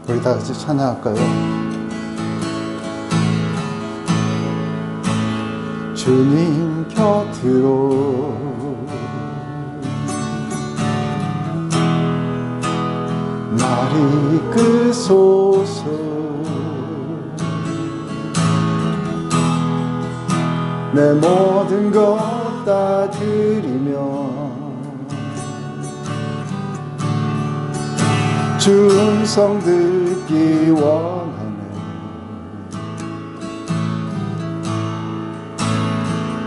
우리 다 같이 찬양할까요? 주님 곁으로 날 이끄소서. 내 모든 것 다 드리며 주 음성 듣기 원하네.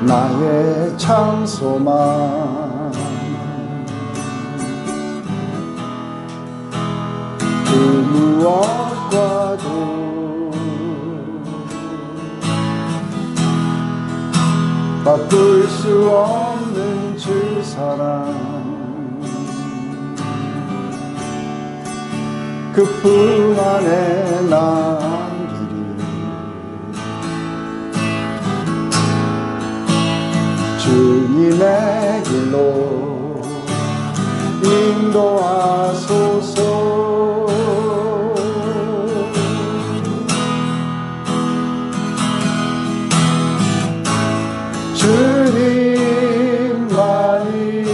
나의 참 소망 그 무엇과도 바꿀 수 없는 주 사랑, 그 품 안에 남기리. 주님의 길로 인도하소서. 주님만이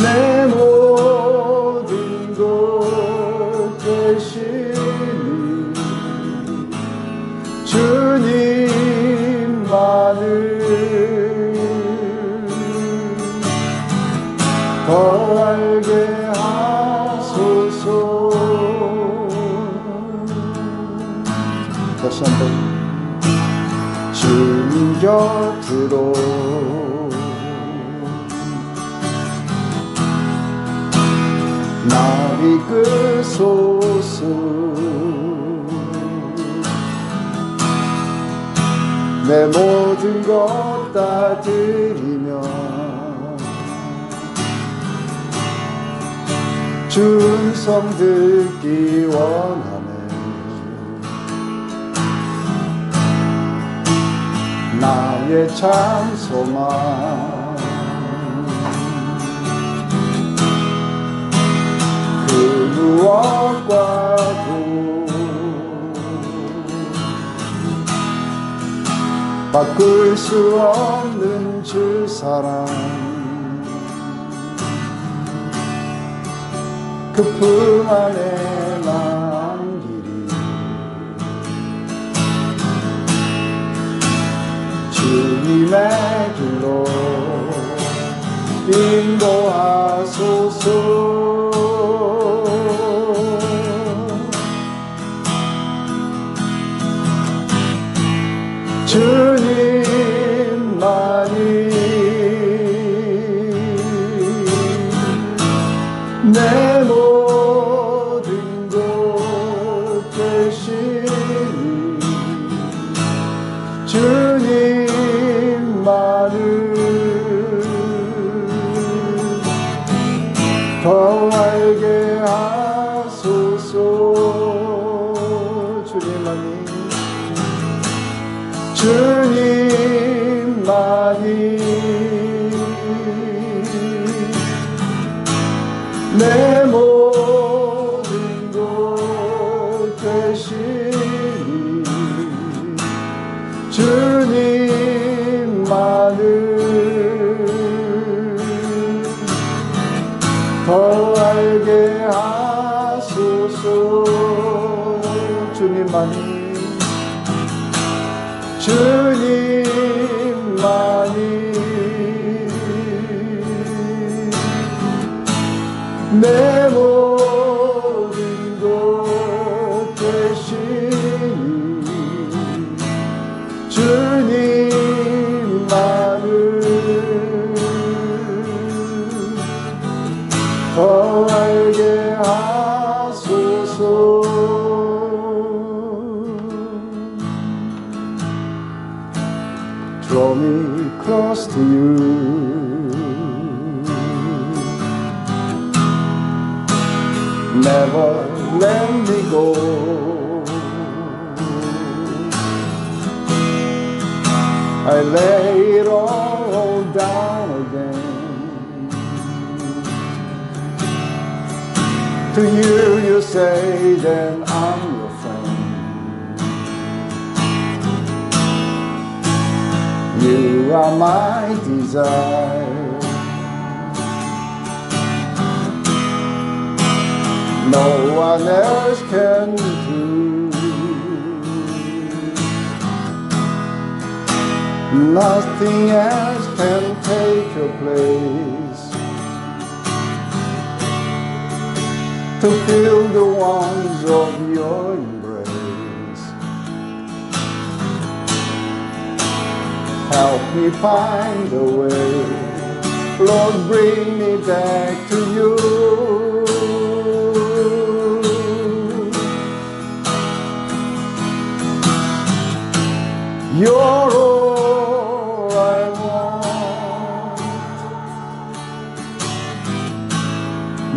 내 모든 것 되시니 주님만을 더 알게 하소서. 다시 한번. 주님 곁으로 날 이끄소서. 내 모든 것 다 드리며 주 음성 듣기 원하네. 나의 참 소망 그 무엇과도 바꿀 수 없는 주 사랑, 그 품 안에 남기리. 주님의 길로 인도하소서. 주님만이 내 모든 것 되시니 주님만을 더 알게 하소서. 주님만이 내 모든 것 되시니 주님만을 더 알게 하소서. 주님만이 내 모든 것 되시니 주님만을 더 알게 하소서. Draw me close to you. Never let me go. I lay it all down again. To hear you say that I'm your friend. You are my desire. No one else can do. Nothing else can take your place. To feel the warmth of your embrace. Help me find a way. Lord, bring me back to you. You're all I want.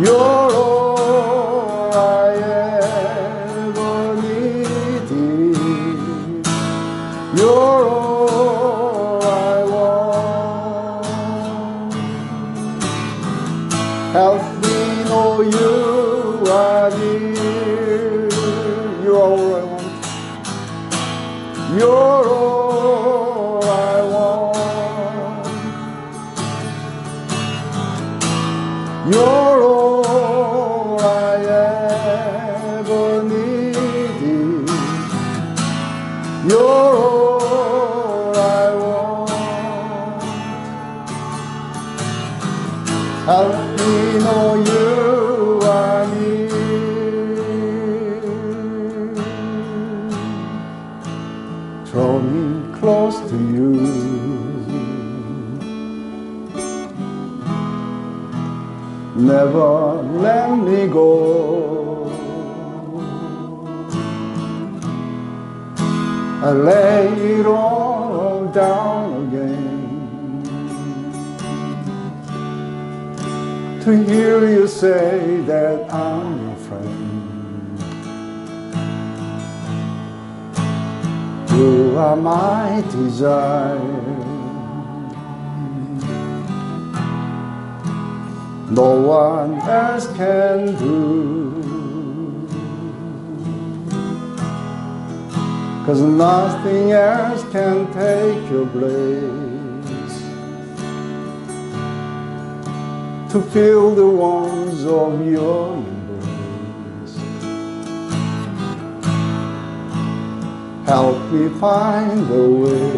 You're all I ever needed. You're all I want. Help me know you are near. You're all I want. You're all I want. You're all I ever needed. You're all I want. Help me know you are near. Draw me close to you. Never let me go. I lay it all down again to hear you say that I'm your friend. You are my desire. No one else can do. 'Cause nothing else can take your place. To feel the warmth of your embrace. Help me find a way.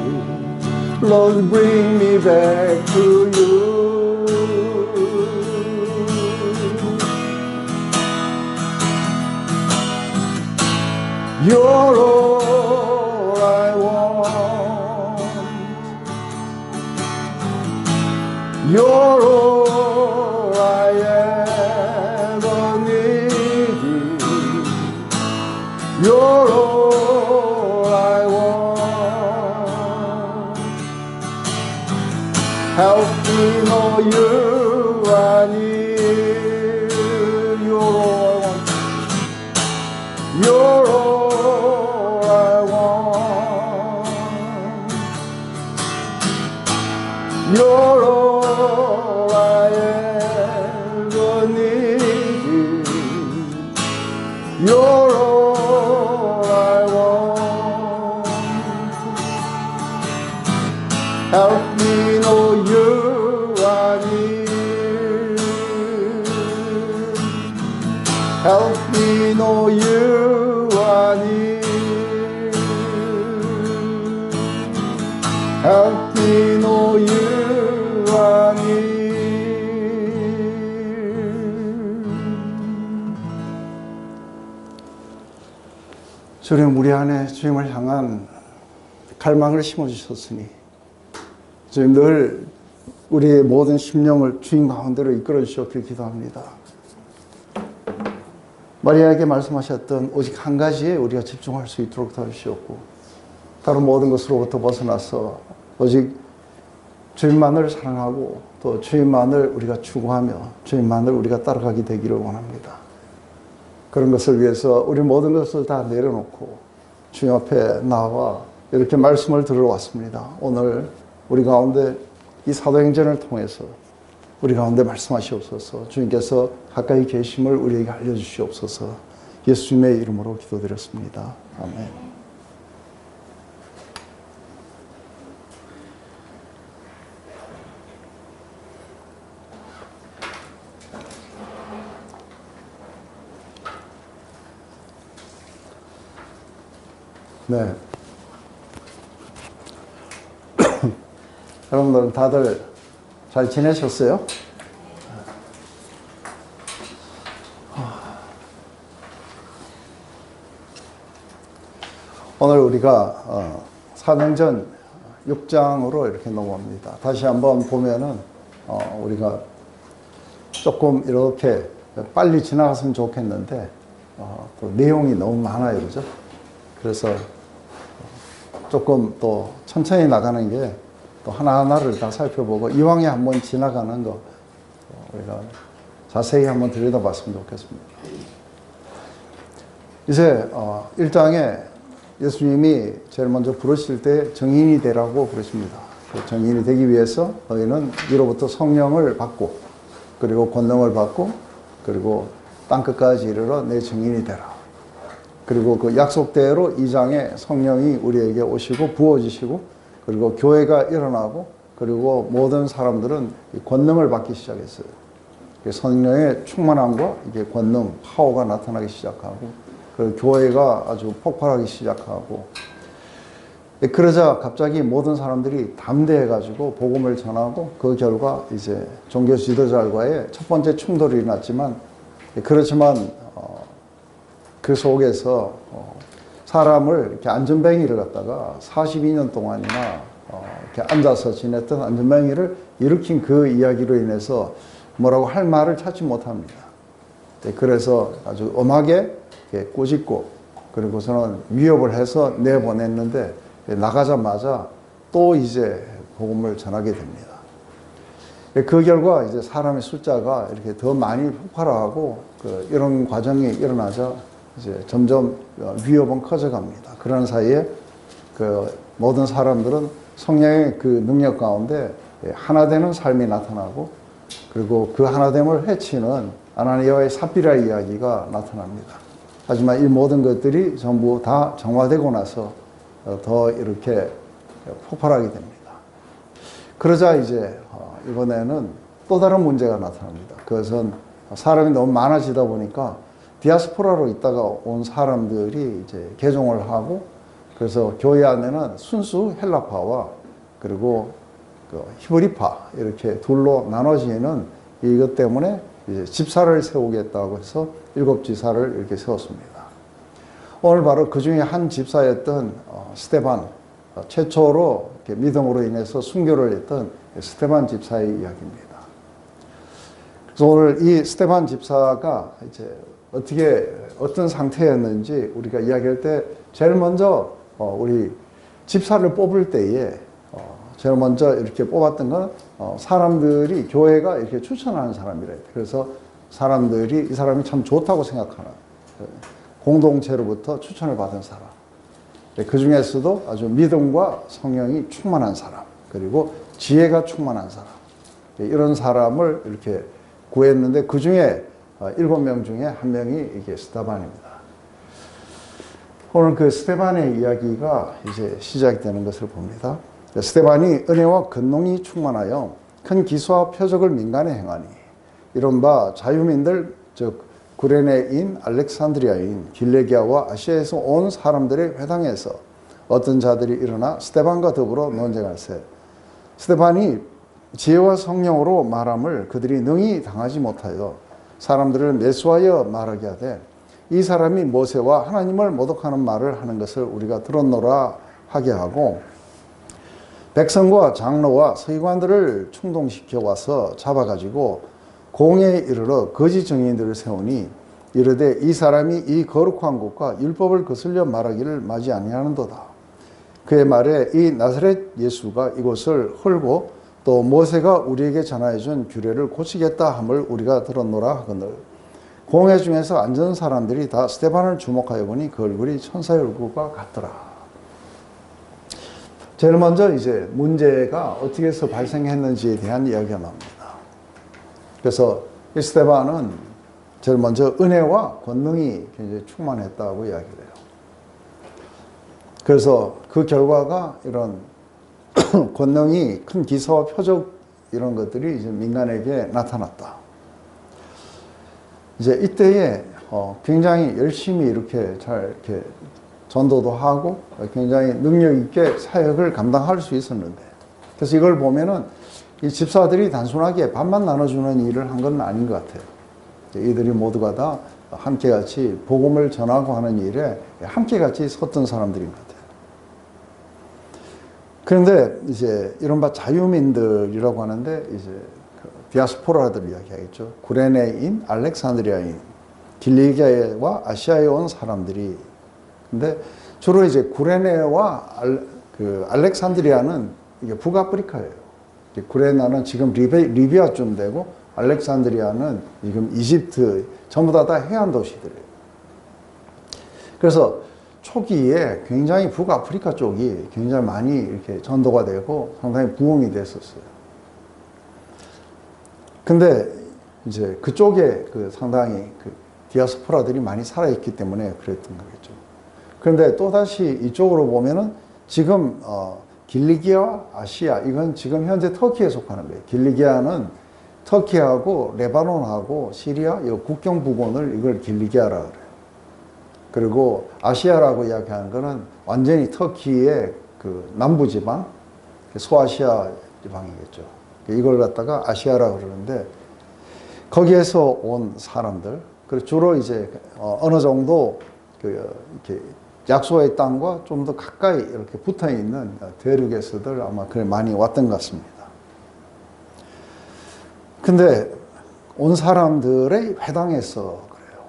Lord, bring me back to you. You're all I want. You're all I ever needed. You're all I want. Help me know you are near. You're all I want. You're all you're all I ever needed. You're all I want. Help me know you are near. Help me know you are near. Help me know you are near. 주님, 우리 안에 주님을 향한 갈망을 심어주셨으니 주님 늘 우리의 모든 심령을 주님 가운데로 이끌어 주셨길 기도합니다. 마리아에게 말씀하셨던 오직 한 가지에 우리가 집중할 수 있도록 도와주시옵고 다른 모든 것으로부터 벗어나서 오직 주님만을 사랑하고 또 주님만을 우리가 추구하며 주님만을 우리가 따라가게 되기를 원합니다. 그런 것을 위해서 우리 모든 것을 다 내려놓고 주님 앞에 나와 이렇게 말씀을 들어 왔습니다. 오늘 우리 가운데 이 사도행전을 통해서 우리 가운데 말씀하시옵소서. 주님께서 가까이 계심을 우리에게 알려주시옵소서. 예수님의 이름으로 기도드렸습니다. 아멘. 네. 여러분들 다들 잘 지내셨어요? 오늘 우리가 사도행전 6장으로 이렇게 넘어갑니다. 다시 한번 보면은 우리가 조금 이렇게 빨리 지나갔으면 좋겠는데 또 내용이 너무 많아요, 그죠? 그래서 조금 또 천천히 나가는 게 또 하나하나를 다 살펴보고 이왕에 한번 지나가는 거 우리가 자세히 한번 들여다봤으면 좋겠습니다. 이제 1장에 예수님이 제일 먼저 부르실 때 정인이 되라고 부르십니다. 정인이 되기 위해서 너희는 위로부터 성령을 받고 그리고 권능을 받고 그리고 땅끝까지 이르러 내 정인이 되라. 그리고 그 약속대로 2장에 성령이 우리에게 오시고 부어지시고 그리고 교회가 일어나고 그리고 모든 사람들은 권능을 받기 시작했어요. 성령의 충만함과 이게 권능, 파워가 나타나기 시작하고 그 교회가 아주 폭발하기 시작하고 그러자 갑자기 모든 사람들이 담대해가지고 복음을 전하고 그 결과 이제 종교 지도자들과의 첫 번째 충돌이 일어났지만 그렇지만 그 속에서 사람을 이렇게 안전뱅이를 갖다가 42년 동안이나 이렇게 앉아서 지냈던 안전뱅이를 일으킨 그 이야기로 인해서 뭐라고 할 말을 찾지 못합니다. 그래서 아주 엄하게 꾸짖고 그리고서는 위협을 해서 내보냈는데 나가자마자 또 이제 복음을 전하게 됩니다. 그 결과 이제 사람의 숫자가 이렇게 더 많이 폭발하고 이런 과정이 일어나자 이제 점점 위협은 커져갑니다. 그런 사이에 그 모든 사람들은 성령의 그 능력 가운데 하나 되는 삶이 나타나고 그리고 그 하나됨을 해치는 아나니아와의 삽비라 이야기가 나타납니다. 하지만 이 모든 것들이 전부 다 정화되고 나서 더 이렇게 폭발하게 됩니다. 그러자 이제 이번에는 또 다른 문제가 나타납니다. 그것은 사람이 너무 많아지다 보니까 디아스포라로 있다가 온 사람들이 이제 개종을 하고 그래서 교회 안에는 순수 헬라파와 그리고 그 히브리파 이렇게 둘로 나눠지는 이것 때문에 이제 집사를 세우겠다고 해서 7지사를 이렇게 세웠습니다. 오늘 바로 그 중에 한 집사였던 스데반, 최초로 이렇게 믿음으로 인해서 순교를 했던 스데반 집사의 이야기입니다. 그래서 오늘 이 스데반 집사가 이제 어떤 상태였는지 우리가 이야기할 때 제일 먼저 우리 집사를 뽑을 때에 제일 먼저 이렇게 뽑았던 건 사람들이 교회가 이렇게 추천하는 사람이래요. 그래서 사람들이 이 사람이 참 좋다고 생각하는 공동체로부터 추천을 받은 사람. 그 중에서도 아주 믿음과 성령이 충만한 사람, 그리고 지혜가 충만한 사람. 이런 사람을 이렇게 구했는데 그 중에 7명 중에 한 명이 이게 스데반입니다. 오늘 그 스데반의 이야기가 이제 시작되는 것을 봅니다. 스데반이 은혜와 근능이 충만하여 큰 기수와 표적을 민간에 행하니 이른바 자유민들 즉 구레네인 알렉산드리아인 길레기아와 아시아에서 온 사람들의 회당에서 어떤 자들이 일어나 스데반과 더불어 논쟁할세. 스데반이 지혜와 성령으로 말함을 그들이 능히 당하지 못하여 사람들을 매수하여 말하게 하되 이 사람이 모세와 하나님을 모독하는 말을 하는 것을 우리가 들었노라 하게 하고 백성과 장로와 서기관들을 충동시켜 와서 잡아가지고 공회에 이르러 거짓 증인들을 세우니 이르되 이 사람이 이 거룩한 곳과 율법을 거슬려 말하기를 마지 아니하는도다. 그의 말에 이 나사렛 예수가 이곳을 헐고 또 모세가 우리에게 전하여준 규례를 고치겠다 함을 우리가 들었노라 하거늘 공회 중에서 앉은 사람들이 다 스데반을 주목하여 보니 그 얼굴이 천사의 얼굴과 같더라. 제일 먼저 이제 문제가 어떻게 해서 발생했는지에 대한 이야기가 나옵니다. 그래서 이 스데반은 제일 먼저 은혜와 권능이 굉장히 충만했다고 이야기를 해요. 그래서 그 결과가 이런 권능이 큰 기사와 표적 이런 것들이 이제 민간에게 나타났다. 이제 이때에 굉장히 열심히 이렇게 잘 이렇게 전도도 하고 굉장히 능력 있게 사역을 감당할 수 있었는데, 그래서 이걸 보면은 이 집사들이 단순하게 밥만 나눠주는 일을 한 건 아닌 것 같아요. 이들이 모두가 다 함께 같이 복음을 전하고 하는 일에 함께 같이 섰던 사람들인 것 같아요. 그런데 이제 이른바 자유민들이라고 하는데 이제 디아스포라들 이야기하겠죠. 구레네인, 알렉산드리아인, 길리기아와 아시아에 온 사람들이. 근데 주로 이제 구레네와 알렉산드리아는 이게 북아프리카예요. 구레나는 지금 리비아쯤 되고 알렉산드리아는 지금 이집트, 전부 다 해안 도시들이에요. 그래서 초기에 굉장히 북아프리카 쪽이 굉장히 많이 이렇게 전도가 되고 상당히 부흥이 됐었어요. 근데 이제 그쪽에 상당히 디아스포라들이 많이 살아있기 때문에 그랬던 거겠죠. 그런데 또다시 이쪽으로 보면은 지금, 길리기아와 아시아, 이건 지금 현재 터키에 속하는 거예요. 길리기아는 터키하고 레바논하고 시리아, 이 국경 부근을 이걸 길리기아라 그래요. 그리고 아시아라고 이야기하는 거는 완전히 터키의 남부지방, 소아시아 지방이겠죠. 이걸 갖다가 아시아라고 그러는데, 거기에서 온 사람들, 그리고 주로 이제 어느 정도 이렇게 약소의 땅과 좀 더 가까이 이렇게 붙어 있는 대륙에서들 아마 그래 많이 왔던 것 같습니다. 근데 온 사람들의 회당에서 그래요.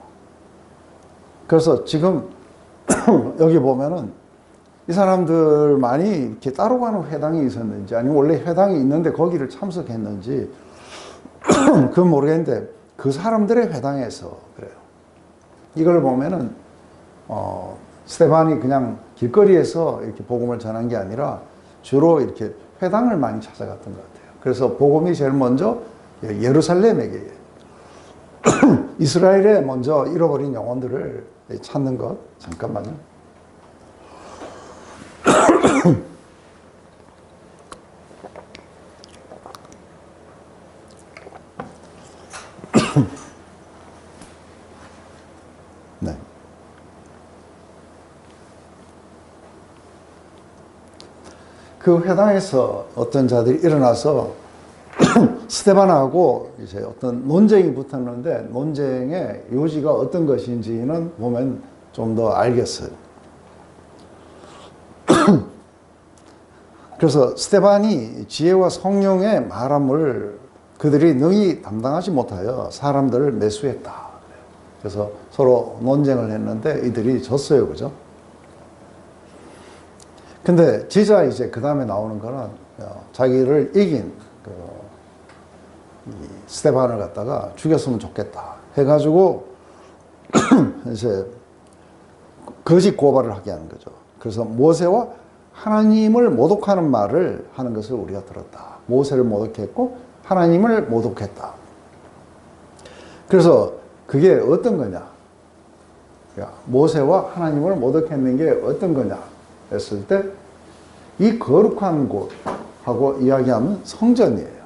그래서 지금 여기 보면은 이 사람들만이 이렇게 따로 가는 회당이 있었는지, 아니면 원래 회당이 있는데 거기를 참석했는지 그건 모르겠는데 그 사람들의 회당에서 그래요. 이걸 보면은 스데반이 그냥 길거리에서 이렇게 복음을 전한 게 아니라 주로 이렇게 회당을 많이 찾아갔던 것 같아요. 그래서 복음이 제일 먼저 예루살렘에게, 이스라엘에 먼저 잃어버린 영혼들을 찾는 것. 잠깐만요. 네. 그 회당에서 어떤 자들이 일어나서 스데반하고 이제 어떤 논쟁이 붙었는데, 논쟁의 요지가 어떤 것인지는 보면 좀 더 알겠어요. 그래서 스데반이 지혜와 성령의 말함을 그들이 능히 담당하지 못하여 사람들을 매수했다. 그래서 서로 논쟁을 했는데 이들이 졌어요. 그죠? 근데 지자 이제 그 다음에 나오는 거는 자기를 이긴 스데반을 갖다가 죽였으면 좋겠다 해가지고 이제 거짓 고발을 하게 하는 거죠. 그래서 모세와 하나님을 모독하는 말을 하는 것을 우리가 들었다. 모세를 모독했고 하나님을 모독했다. 그래서 그게 어떤 거냐? 모세와 하나님을 모독했는 게 어떤 거냐 했을 때, 이 거룩한 곳하고 이야기하면 성전이에요.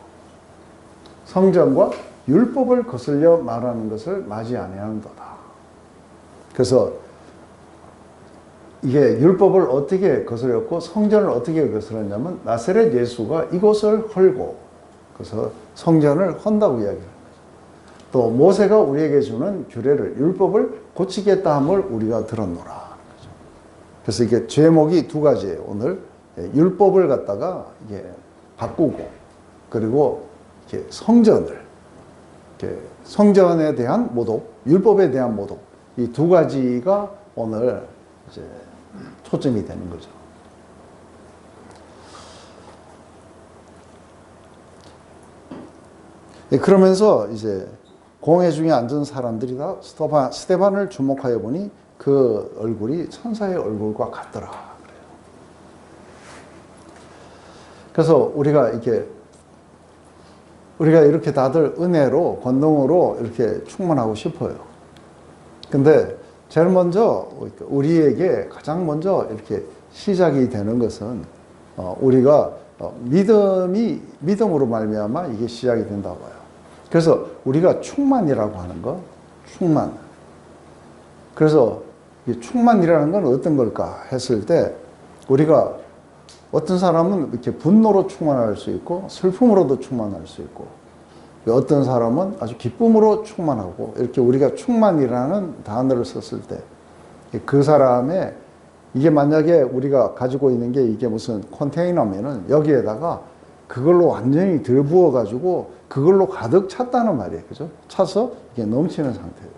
성전과 율법을 거슬려 말하는 것을 맞이 아니하는도다. 그래서 이게 율법을 어떻게 거슬렸고 성전을 어떻게 거슬렸냐면, 나사렛 예수가 이곳을 헐고 그래서 성전을 헌다고 이야기합니다. 또 모세가 우리에게 주는 규례를, 율법을 고치겠다 함을 우리가 들었노라. 그래서 이게 제목이 두 가지예요. 오늘 율법을 갖다가 이게 바꾸고, 그리고 이렇게 성전을, 이렇게 성전에 대한 모독, 율법에 대한 모독, 이 두 가지가 오늘 이제 초점이 되는 거죠. 그러면서 이제 공회 중에 앉은 사람들이 다 스데반을 주목하여 보니 그 얼굴이 천사의 얼굴과 같더라. 그래요. 그래서 우리가 이렇게 우리가 이렇게 다들 은혜로, 권능으로 이렇게 충만하고 싶어요. 근데 제일 먼저 우리에게 가장 먼저 이렇게 시작이 되는 것은 우리가 믿음으로 말미암아 이게 시작이 된다고 봐요. 그래서 우리가 충만이라고 하는 거, 충만. 그래서 이 충만이라는 건 어떤 걸까 했을 때 우리가 어떤 사람은 이렇게 분노로 충만할 수 있고 슬픔으로도 충만할 수 있고 어떤 사람은 아주 기쁨으로 충만하고 이렇게 우리가 충만이라는 단어를 썼을 때 그 사람의 이게 만약에 우리가 가지고 있는 게 이게 무슨 컨테이너면은 여기에다가 그걸로 완전히 들부어 가지고 그걸로 가득 찼다는 말이에요. 그죠? 차서 이게 넘치는 상태예요.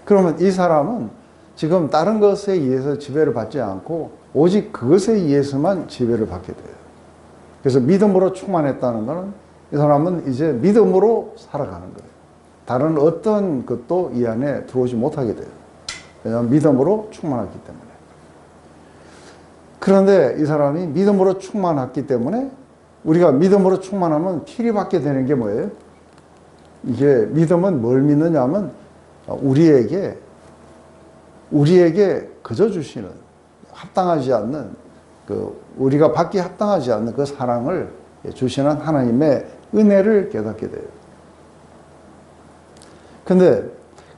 그러면 이 사람은 지금 다른 것에 의해서 지배를 받지 않고 오직 그것에 의해서만 지배를 받게 돼요. 그래서 믿음으로 충만했다는 것은 이 사람은 이제 믿음으로 살아가는 거예요. 다른 어떤 것도 이 안에 들어오지 못하게 돼요. 왜냐하면 믿음으로 충만했기 때문에. 그런데 이 사람이 믿음으로 충만했기 때문에 우리가 믿음으로 충만하면 필히 받게 되는 게 뭐예요? 이게 믿음은 뭘 믿느냐 하면 우리에게 거저 주시는 합당하지 않는 우리가 받기 합당하지 않는 그 사랑을 주시는 하나님의 은혜를 깨닫게 돼요. 근데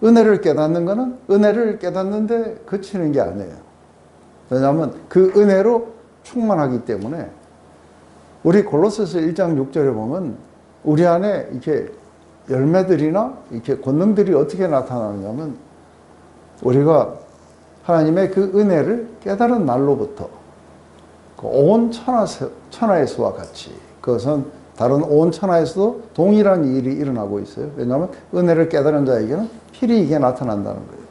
은혜를 깨닫는 거는 은혜를 깨닫는데 그치는 게 아니에요. 왜냐하면 그 은혜로 충만하기 때문에 우리 골로새서 1장 6절에 보면 우리 안에 이렇게 열매들이나 이렇게 권능들이 어떻게 나타나느냐면 우리가 하나님의 그 은혜를 깨달은 날로부터 온 천하에서와 같이 그것은 다른 온 천하에서도 동일한 일이 일어나고 있어요. 왜냐하면 은혜를 깨달은 자에게는 필히 이게 나타난다는 거예요.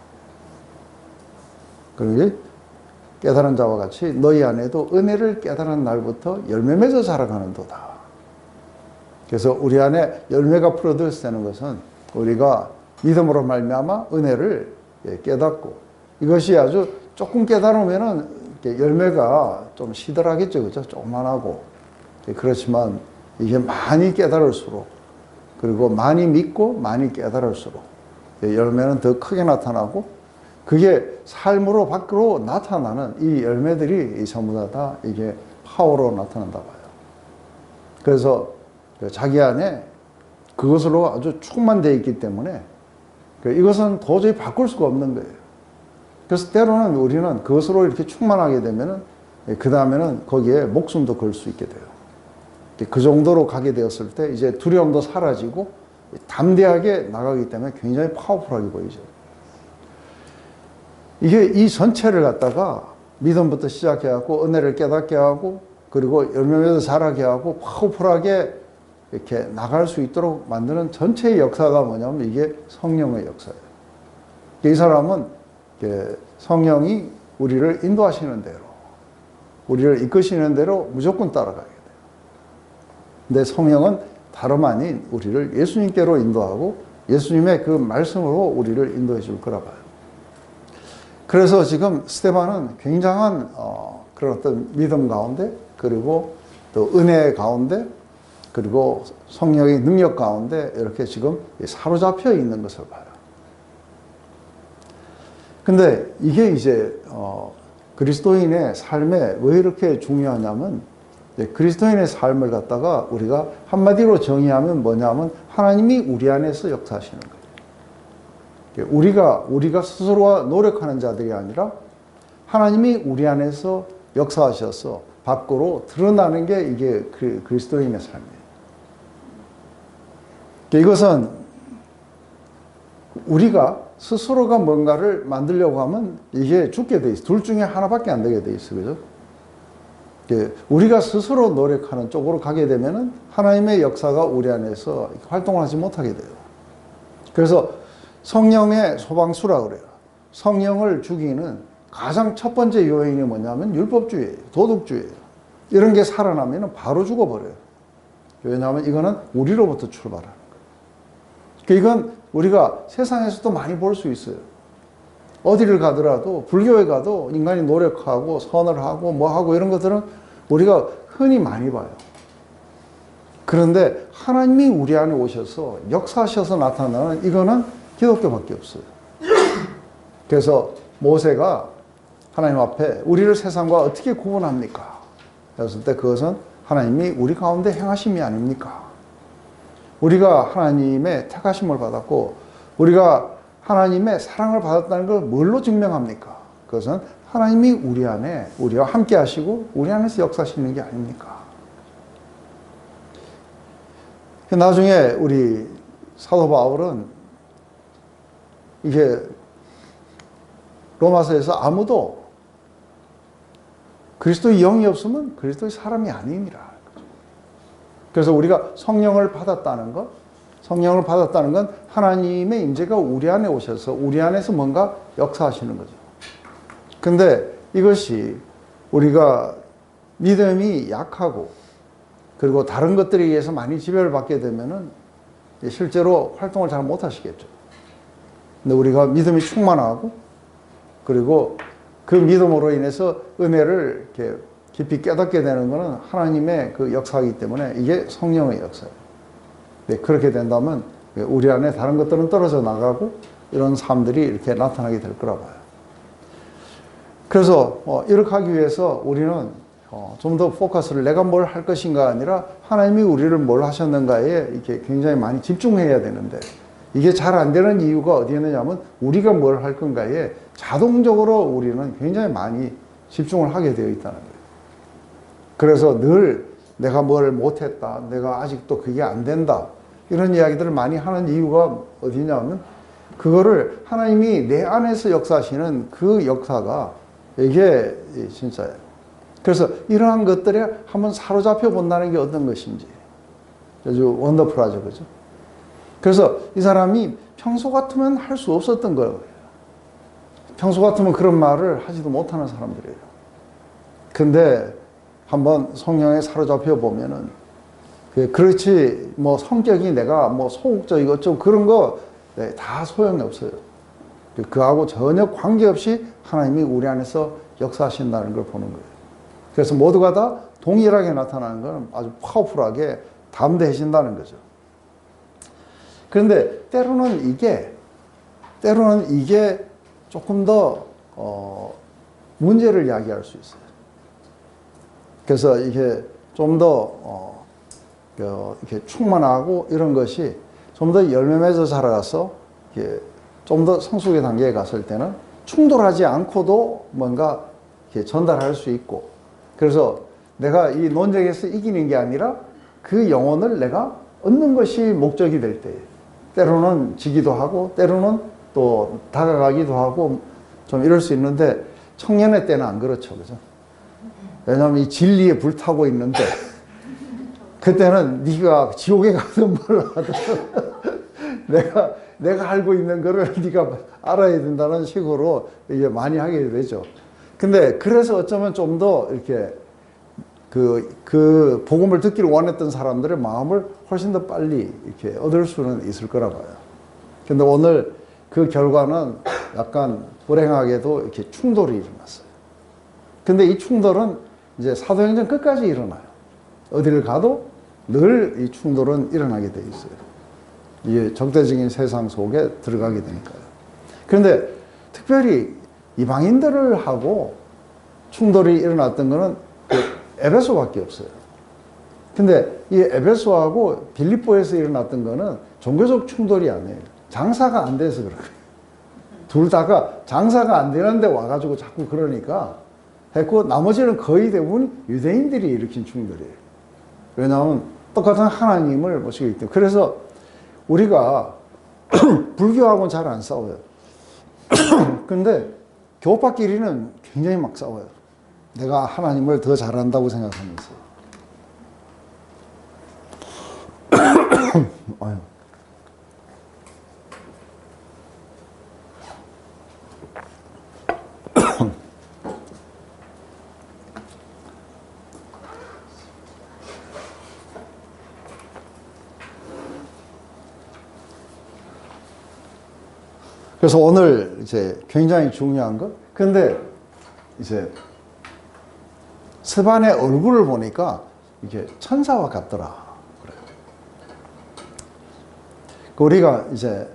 그러기 깨달은 자와 같이 너희 안에도 은혜를 깨달은 날부터 열매 맺어 자라가는도다. 그래서 우리 안에 열매가 풀어들어지는 것은 우리가 믿음으로 말미암아 은혜를 깨닫고 이것이 아주 조금 깨달으면은 열매가 좀 시들하겠죠. 그죠? 조그만하고. 그렇지만 이게 많이 깨달을수록 그리고 많이 믿고 많이 깨달을수록 열매는 더 크게 나타나고 그게 삶으로 밖으로 나타나는 이 열매들이 전부 다 이게 파워로 나타난다 봐요. 그래서 자기 안에 그것으로 아주 충만되어 있기 때문에 이것은 도저히 바꿀 수가 없는 거예요. 그래서 때로는 우리는 그것으로 이렇게 충만하게 되면은 그 다음에는 거기에 목숨도 걸 수 있게 돼요. 그 정도로 가게 되었을 때 이제 두려움도 사라지고 담대하게 나가기 때문에 굉장히 파워풀하게 보이죠. 이게 이 전체를 갖다가 믿음부터 시작해갖고 은혜를 깨닫게 하고 그리고 열매 맺어 자라게 하고 파워풀하게 이렇게 나갈 수 있도록 만드는 전체의 역사가 뭐냐면 이게 성령의 역사예요. 이 사람은 성령이 우리를 인도하시는 대로 우리를 이끄시는 대로 무조건 따라가게 돼요. 근데 성령은 다름 아닌 우리를 예수님께로 인도하고 예수님의 그 말씀으로 우리를 인도해 줄 거라 봐요. 그래서 지금 스데반은 굉장한 그런 어떤 믿음 가운데 그리고 또 은혜 가운데 그리고 성령의 능력 가운데 이렇게 지금 사로잡혀 있는 것을 봐요. 근데 이게 이제 그리스도인의 삶에 왜 이렇게 중요하냐면 그리스도인의 삶을 갖다가 우리가 한마디로 정의하면 뭐냐면 하나님이 우리 안에서 역사하시는 거예요. 우리가 스스로가 노력하는 자들이 아니라 하나님이 우리 안에서 역사하셔서 밖으로 드러나는 게 이게 그리스도인의 삶이에요. 이것은 우리가 스스로가 뭔가를 만들려고 하면 이게 죽게 돼 있어. 둘 중에 하나밖에 안 되게 돼 있어. 그죠? 우리가 스스로 노력하는 쪽으로 가게 되면은 하나님의 역사가 우리 안에서 활동을 하지 못하게 돼요. 그래서 성령의 소방수라 그래요. 성령을 죽이는 가장 첫 번째 요인이 뭐냐면 율법주의예요. 도덕주의예요. 이런 게 살아나면 바로 죽어버려요. 왜냐하면 이거는 우리로부터 출발하는 거예요. 이건 우리가 세상에서도 많이 볼 수 있어요. 어디를 가더라도 불교에 가도 인간이 노력하고 선을 하고 뭐 하고 이런 것들은 우리가 흔히 많이 봐요. 그런데 하나님이 우리 안에 오셔서 역사하셔서 나타나는 이거는 기독교밖에 없어요. 그래서 모세가 하나님 앞에 우리를 세상과 어떻게 구분합니까? 그랬을 때 그것은 하나님이 우리 가운데 행하심이 아닙니까? 우리가 하나님의 택하심을 받았고 우리가 하나님의 사랑을 받았다는 걸 뭘로 증명합니까? 그것은 하나님이 우리 안에 우리와 함께 하시고 우리 안에서 역사하시는 게 아닙니까? 나중에 우리 사도 바울은 이게 로마서에서 아무도 그리스도의 영이 없으면 그리스도의 사람이 아니니라. 그래서 우리가 성령을 받았다는 것, 성령을 받았다는 건 하나님의 임재가 우리 안에 오셔서 우리 안에서 뭔가 역사하시는 거죠. 근데 이것이 우리가 믿음이 약하고 그리고 다른 것들에 의해서 많이 지배를 받게 되면은 실제로 활동을 잘 못 하시겠죠. 근데 우리가 믿음이 충만하고 그리고 그 믿음으로 인해서 은혜를 이렇게 깊이 깨닫게 되는 것은 하나님의 그 역사이기 때문에 이게 성령의 역사예요. 네, 그렇게 된다면 우리 안에 다른 것들은 떨어져 나가고 이런 삶들이 이렇게 나타나게 될 거라 봐요. 그래서 이렇게 하기 위해서 우리는 좀 더 포커스를 내가 뭘 할 것인가 아니라 하나님이 우리를 뭘 하셨는가에 이렇게 굉장히 많이 집중해야 되는데 이게 잘 안 되는 이유가 어디에 있느냐면 우리가 뭘 할 건가에 자동적으로 우리는 굉장히 많이 집중을 하게 되어 있다는 거예요. 그래서 늘 내가 뭘 못했다, 내가 아직도 그게 안 된다 이런 이야기들을 많이 하는 이유가 어디냐면 그거를 하나님이 내 안에서 역사하시는 그 역사가 이게 진짜예요. 그래서 이러한 것들에 한번 사로잡혀 본다는 게 어떤 것인지 아주 원더풀하죠, 그죠? 그래서 이 사람이 평소 같으면 할 수 없었던 거예요. 평소 같으면 그런 말을 하지도 못하는 사람들이에요. 근데 한번 성령에 사로잡혀 보면은 그렇지 뭐 성격이 내가 뭐 소극적이고 어쩌고 그런 거 다 소용이 없어요. 그하고 전혀 관계없이 하나님이 우리 안에서 역사하신다는 걸 보는 거예요. 그래서 모두가 다 동일하게 나타나는 건 아주 파워풀하게 담대해진다는 거죠. 그런데 때로는 이게 조금 더 문제를 야기할 수 있어요. 그래서 이게 좀 더 이렇게 충만하고 이런 것이 좀 더 열매 맺어 자라가서 좀 더 성숙의 단계에 갔을 때는 충돌하지 않고도 뭔가 이렇게 전달할 수 있고, 그래서 내가 이 논쟁에서 이기는 게 아니라 그 영혼을 내가 얻는 것이 목적이 될 때, 때로는 지기도 하고 때로는 또 다가가기도 하고 좀 이럴 수 있는데 청년의 때는 안 그렇죠, 그죠? 왜냐하면 이 진리에 불타고 있는데 그때는 네가 지옥에 가든 뭘 하든 내가 알고 있는 거를 네가 알아야 된다는 식으로 이게 많이 하게 되죠. 근데 그래서 어쩌면 좀 더 이렇게 그 복음을 듣기를 원했던 사람들의 마음을 훨씬 더 빨리 이렇게 얻을 수는 있을 거라 봐요. 근데 오늘 그 결과는 약간 불행하게도 이렇게 충돌이 일어났어요. 근데 이 충돌은 이제 사도행전 끝까지 일어나요. 어디를 가도 늘 이 충돌은 일어나게 돼 있어요. 이게 적대적인 세상 속에 들어가게 되니까요. 그런데 특별히 이방인들을 하고 충돌이 일어났던 거는 에베소밖에 없어요. 근데 이 에베소하고 빌립보에서 일어났던 거는 종교적 충돌이 아니에요. 장사가 안 돼서 그래요. 둘 다가 장사가 안 되는데 와가지고 자꾸 그러니까 했고, 나머지는 거의 대부분 유대인들이 일으킨 충돌이에요. 왜냐하면 똑같은 하나님을 모시고 있기 때문에. 그래서 우리가 불교하고는 잘 안 싸워요. 근데 교파끼리는 굉장히 막 싸워요. 내가 하나님을 더 잘한다고 생각하면서. 아유. 그래서 오늘 이제 굉장히 중요한 거. 근데 이제 스반의 얼굴을 보니까 이게 천사와 같더라. 그래요. 우리가 이제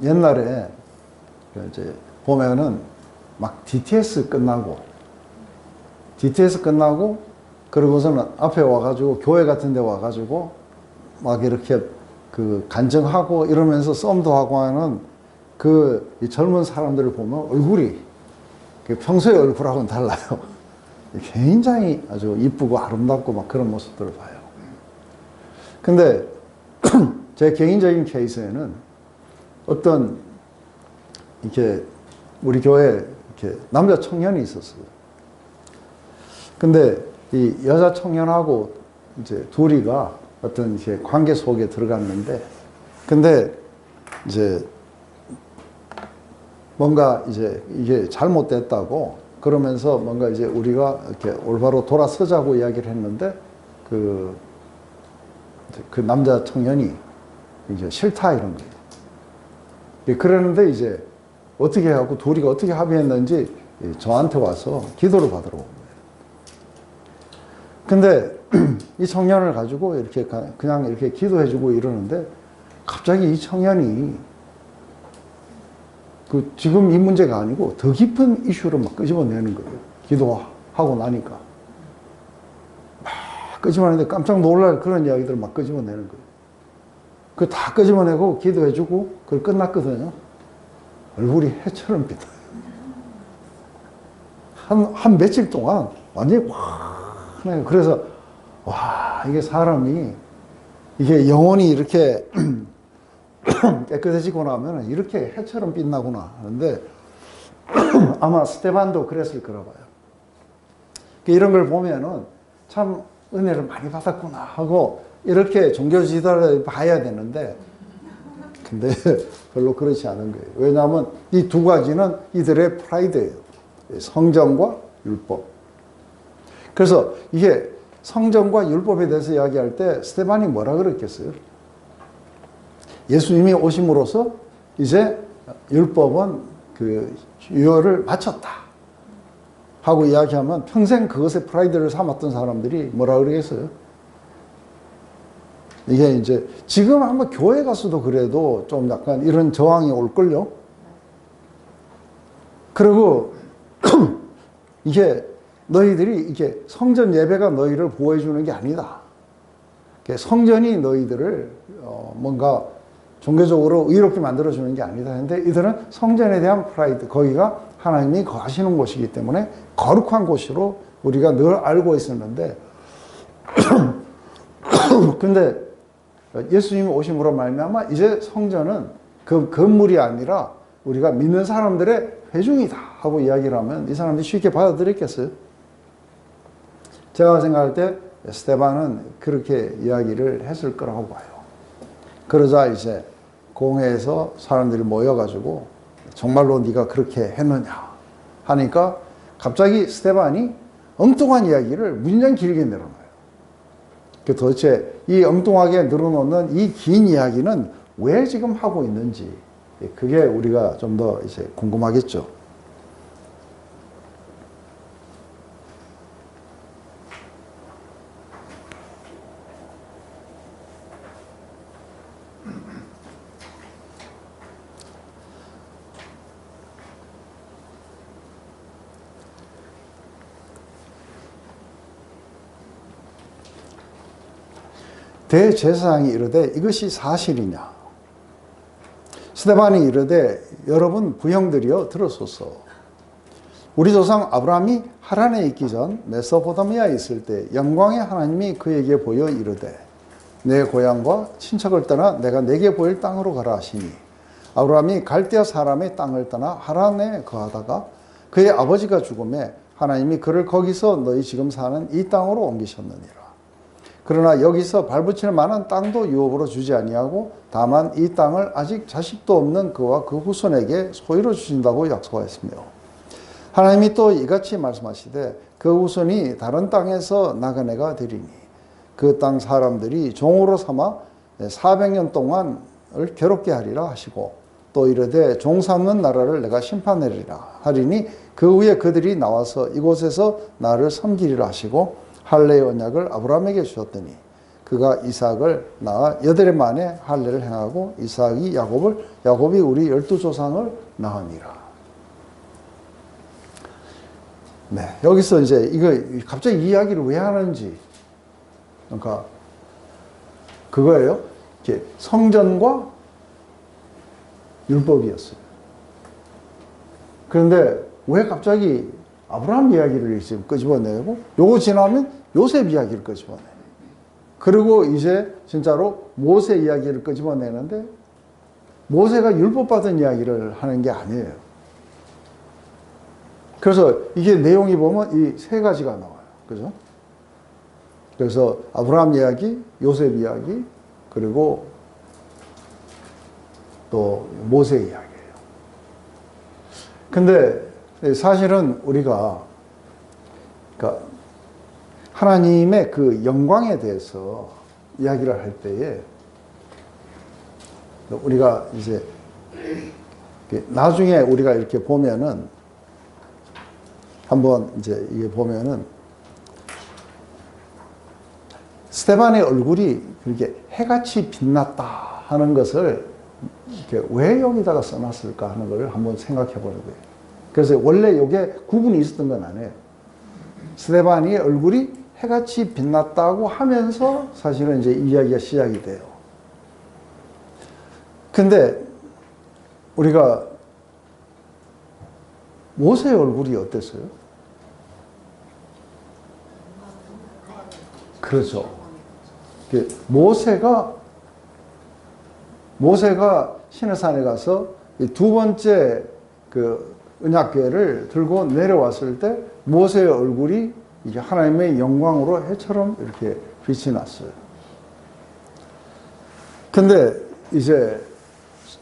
옛날에 이제 보면은 막 DTS 끝나고 그러고서는 앞에 와가지고 교회 같은 데 와가지고 막 이렇게 그 간증하고 이러면서 썸도 하고 하는 그 젊은 사람들을 보면 얼굴이 평소의 얼굴하고는 달라요. 굉장히 아주 이쁘고 아름답고 막 그런 모습들을 봐요. 근데 제 개인적인 케이스에는 어떤 이렇게 우리 교회에 이렇게 남자 청년이 있었어요. 근데 이 여자 청년하고 이제 둘이가 어떤 이렇게 관계 속에 들어갔는데, 근데 이제 뭔가 이제 이게 잘못됐다고 그러면서 뭔가 이제 우리가 이렇게 올바로 돌아서자고 이야기를 했는데 그 남자 청년이 이제 싫다 이런 거예요. 그러는데 이제 어떻게 하고 둘이가 어떻게 합의했는지 저한테 와서 기도를 받으러 온 거예요. 근데 이 청년을 가지고 이렇게 그냥 이렇게 기도해주고 이러는데 갑자기 이 청년이 그 지금 이 문제가 아니고 더 깊은 이슈를 막 끄집어내는 거예요. 기도하고 나니까 막 끄집어내는데 깜짝 놀랄 그런 이야기들을 막 끄집어내는 거예요. 그 다 끄집어내고 기도해주고 그걸 끝났거든요. 얼굴이 해처럼 빛나요. 한 며칠 동안 완전히 환해요. 그래서 와, 이게 사람이 이게 영혼이 이렇게 깨끗해지고 나면 이렇게 해처럼 빛나구나 하는데 아마 스테반도 그랬을 거라 봐요. 이런 걸 보면은 참 은혜를 많이 받았구나 하고 이렇게 종교 지도를 봐야 되는데, 근데 별로 그렇지 않은 거예요. 왜냐하면 이 두 가지는 이들의 프라이드예요. 성전과 율법. 그래서 이게 성전과 율법에 대해서 이야기할 때 스테반이 뭐라 그랬겠어요? 예수님이 오심으로써 이제 율법은 그 유효를 마쳤다 하고 이야기하면 평생 그것에 프라이드를 삼았던 사람들이 뭐라 그러겠어요? 이게 이제 지금 아마 교회 가서도 그래도 좀 약간 이런 저항이 올걸요? 그리고 이게 너희들이 이게 성전 예배가 너희를 보호해주는 게 아니다. 성전이 너희들을 뭔가 종교적으로 의롭게 만들어주는 게 아니다. 근데 이들은 성전에 대한 프라이드, 거기가 하나님이 거하시는 곳이기 때문에 거룩한 곳으로 우리가 늘 알고 있었는데 근데 예수님이 오심으로 말미암아 이제 성전은 그 건물이 아니라 우리가 믿는 사람들의 회중이다 하고 이야기를 하면 이 사람들이 쉽게 받아들였겠어요? 제가 생각할 때 스테반은 그렇게 이야기를 했을 거라고 봐요. 그러자 이제 공회에서 사람들이 모여가지고 정말로 네가 그렇게 했느냐 하니까 갑자기 스테반이 엉뚱한 이야기를 문장 길게 늘어놔요. 도대체 이 엉뚱하게 늘어놓는 이 긴 이야기는 왜 지금 하고 있는지, 그게 우리가 좀 더 이제 궁금하겠죠. 대제사장이 이르되 이것이 사실이냐? 스데반이 이르되 여러분 부형들이여 들으소서. 우리 조상 아브라함이 하란에 있기 전 메소포타미아에 있을 때 영광의 하나님이 그에게 보여 이르되 내 고향과 친척을 떠나 내가 내게 보일 땅으로 가라 하시니 아브라함이 갈대아 사람의 땅을 떠나 하란에 거하다가 그의 아버지가 죽음에 하나님이 그를 거기서 너희 지금 사는 이 땅으로 옮기셨느니라. 그러나 여기서 발붙일 만한 땅도 유업으로 주지 아니하고 다만 이 땅을 아직 자식도 없는 그와 그 후손에게 소유로 주신다고 약속하였으며 하나님이 또 이같이 말씀하시되 그 후손이 다른 땅에서 나그네가 되리니 그 땅 사람들이 종으로 삼아 400년 동안을 괴롭게 하리라 하시고 또 이르되 종 삼는 나라를 내가 심판하리라 하리니 그 후에 그들이 나와서 이곳에서 나를 섬기리라 하시고 할례의 언약을 아브라함에게 주셨더니 그가 이삭을 낳아 8해 만에 할례를 행하고 이삭이 야곱이 우리 12조상을 낳으니라. 네, 여기서 이제 이거 갑자기 이야기를 왜 하는지, 그러니까 그거예요. 이렇게 성전과 율법이었어요. 그런데 왜 갑자기 아브라함 이야기를 지금 끄집어내고 요거 지나면 요셉 이야기를 끄집어내. 그리고 이제 진짜로 모세 이야기를 끄집어내는데 모세가 율법 받은 이야기를 하는 게 아니에요. 그래서 이게 내용이 보면 이 세 가지가 나와요. 그죠? 그래서 아브라함 이야기, 요셉 이야기, 그리고 또 모세 이야기예요. 근데 사실은 우리가 그러니까 하나님의 그 영광에 대해서 이야기를 할 때에 우리가 이제 나중에 우리가 이렇게 보면은 한번 이제 이게 보면은 스데반의 얼굴이 그렇게 해같이 빛났다 하는 것을 이렇게 왜 여기다가 써놨을까 하는 걸 한번 생각해 보는 거예요. 그래서 원래 이게 구분이 있었던 건 아니에요. 스데반의 얼굴이 해같이 빛났다고 하면서 사실은 이제 이야기가 시작이 돼요. 근데 우리가 모세의 얼굴이 어땠어요? 그렇죠. 모세가 시내산에 가서 두 번째 그 언약궤를 들고 내려왔을 때 모세의 얼굴이 이게 하나님의 영광으로 해처럼 이렇게 빛이 났어요. 근데 이제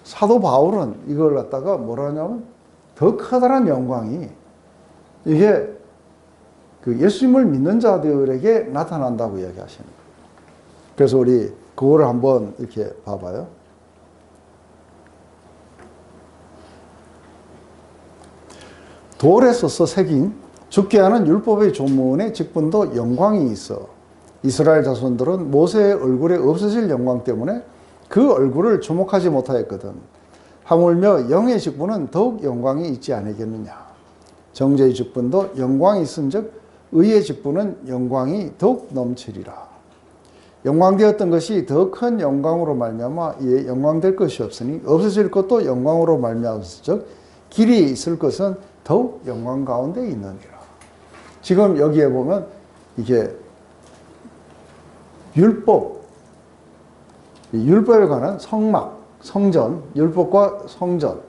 사도 바울은 이걸 갖다가 뭐라 하냐면 더 커다란 영광이 이게 그 예수님을 믿는 자들에게 나타난다고 이야기하시는 거예요. 그래서 우리 그거를 한번 이렇게 봐봐요. 돌에 써서 새긴 죽게 하는 율법의 조문의 직분도 영광이 있어 이스라엘 자손들은 모세의 얼굴에 없어질 영광 때문에 그 얼굴을 주목하지 못하였거든. 하물며 영의 직분은 더욱 영광이 있지 않겠느냐. 정죄의 직분도 영광이 있은즉 의의 직분은 영광이 더욱 넘치리라. 영광되었던 것이 더 큰 영광으로 말미암아 이에 영광될 것이 없으니 없어질 것도 영광으로 말미암았은즉 길이 있을 것은 더욱 영광 가운데 있느니라. 지금 여기에 보면 이게 율법에 관한 성막, 성전, 율법과 성전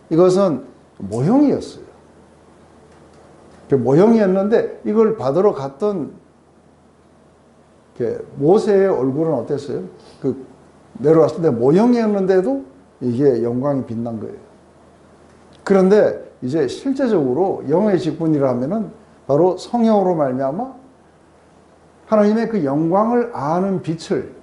이것은 모형이었어요. 모형이었는데 이걸 받으러 갔던 모세의 얼굴은 어땠어요? 내려왔을 때 모형이었는데도 이게 영광이 빛난 거예요. 그런데 이제 실제적으로 영의 직분이라면은 바로 성령으로 말미암아 하나님의 그 영광을 아는 빛을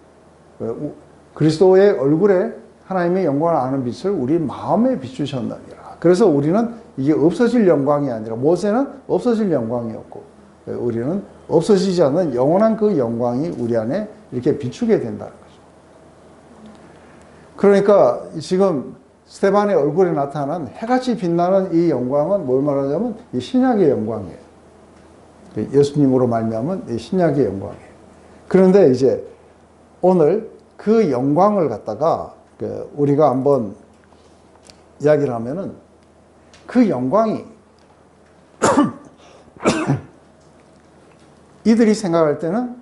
그리스도의 얼굴에 하나님의 영광을 아는 빛을 우리 마음에 비추셨느니라. 그래서 우리는 이게 없어질 영광이 아니라 모세는 없어질 영광이었고 우리는 없어지지 않는 영원한 그 영광이 우리 안에 이렇게 비추게 된다는 거죠. 그러니까 지금 스데반의 얼굴에 나타난 해같이 빛나는 이 영광은 뭘 말하냐면 이 신약의 영광이에요. 예수님으로 말미암은 이 신약의 영광이에요. 그런데 이제 오늘 그 영광을 갖다가 우리가 한번 이야기를 하면은 그 영광이 이들이 생각할 때는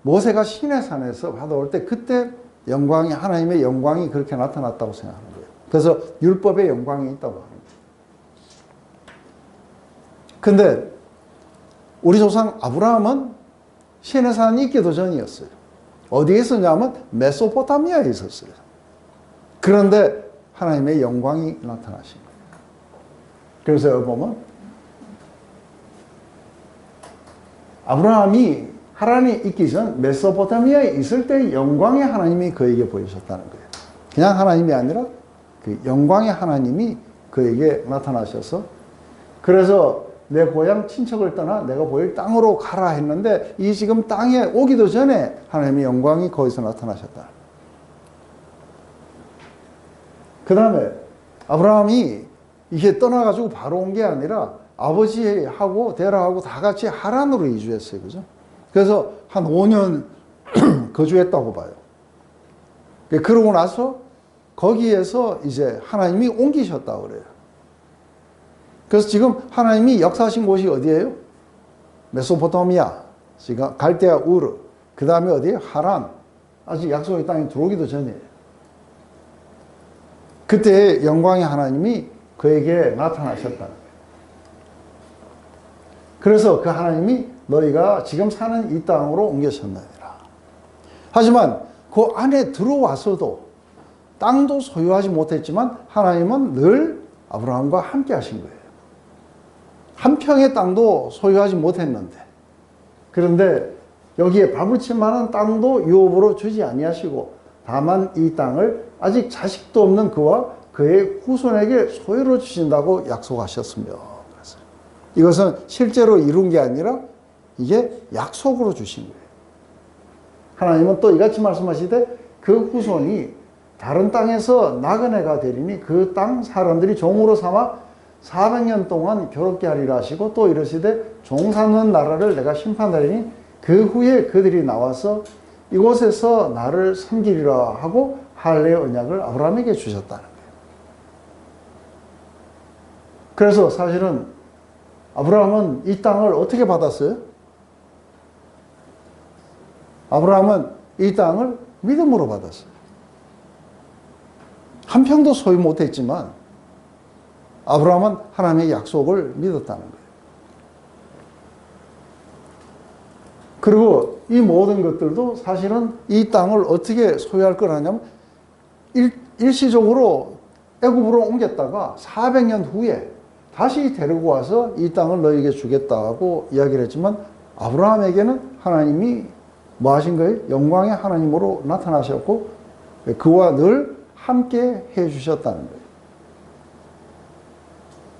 모세가 시내산에서 받아올 때 그때 영광이 하나님의 영광이 그렇게 나타났다고 생각하는 거예요. 그래서 율법의 영광이 있다고 합니다. 근데 우리 조상 아브라함은 시내산이 있기도 전이었어요. 어디에 있었냐면 메소포타미아에 있었어요. 그런데 하나님의 영광이 나타나신 거예요. 그래서 여기 보면 아브라함이 하란에 있기 전 메소포타미아에 있을 때 영광의 하나님이 그에게 보이셨다는 거예요. 그냥 하나님이 아니라 그 영광의 하나님이 그에게 나타나셔서 그래서 내 고향 친척을 떠나 내가 보일 땅으로 가라 했는데 이 지금 땅에 오기도 전에 하나님의 영광이 거기서 나타나셨다. 그 다음에 아브라함이 이게 떠나가지고 바로 온 게 아니라 아버지하고 데라하고 다 같이 하란으로 이주했어요. 그죠? 그래서 한 5년 거주했다고 봐요. 그러고 나서 거기에서 이제 하나님이 옮기셨다고 그래요. 그래서 지금 하나님이 역사하신 곳이 어디예요? 메소포타미아, 지금 갈대아 우르, 그 다음에 어디예요? 하란. 아직 약속의 땅에 들어오기도 전이에요. 그때 영광의 하나님이 그에게 나타나셨다는 거예요. 그래서 그 하나님이 너희가 지금 사는 이 땅으로 옮겨졌느니라. 하지만 그 안에 들어와서도 땅도 소유하지 못했지만 하나님은 늘 아브라함과 함께 하신 거예요. 한 평의 땅도 소유하지 못했는데, 그런데 여기에 밥을칠 만한 땅도 유업으로 주지 아니하시고 다만 이 땅을 아직 자식도 없는 그와 그의 후손에게 소유로 주신다고 약속하셨으며, 그래서 이것은 실제로 이룬 게 아니라 이게 약속으로 주신 거예요. 하나님은 또 이같이 말씀하시되 그 후손이 다른 땅에서 나그네가 되리니 그 땅 사람들이 종으로 삼아 400년 동안 괴롭게 하리라 하시고 또 이러시되 종 삼는 나라를 내가 심판하리니 그 후에 그들이 나와서 이곳에서 나를 섬기리라 하고 할례의 언약을 아브라함에게 주셨다는 거예요. 그래서 사실은 아브라함은 이 땅을 어떻게 받았어요? 아브라함은 이 땅을 믿음으로 받았어요. 한 평도 소유 못했지만 아브라함은 하나님의 약속을 믿었다는 거예요. 그리고 이 모든 것들도 사실은 이 땅을 어떻게 소유할 거라냐면 일시적으로 애굽으로 옮겼다가 400년 후에 다시 데리고 와서 이 땅을 너에게 주겠다고 이야기를 했지만 아브라함에게는 하나님이 뭐 하신 거예요? 영광의 하나님으로 나타나셨고 그와 늘 함께 해 주셨다는 거예요.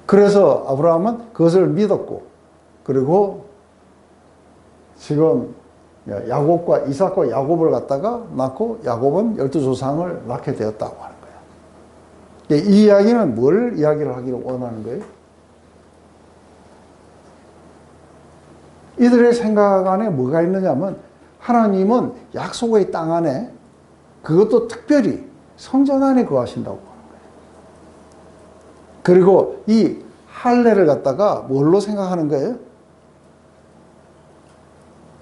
그래서 아브라함은 그것을 믿었고, 그리고 지금 야곱과 이삭과 야곱을 갖다가 낳고 야곱은 12조상을 낳게 되었다고 하는 거예요. 이 이야기는 뭘 이야기를 하기를 원하는 거예요? 이들의 생각 안에 뭐가 있느냐면 하나님은 약속의 땅 안에, 그것도 특별히 성전 안에 거하신다고 하는 거예요. 그리고 이 할례를 갖다가 뭘로 생각하는 거예요?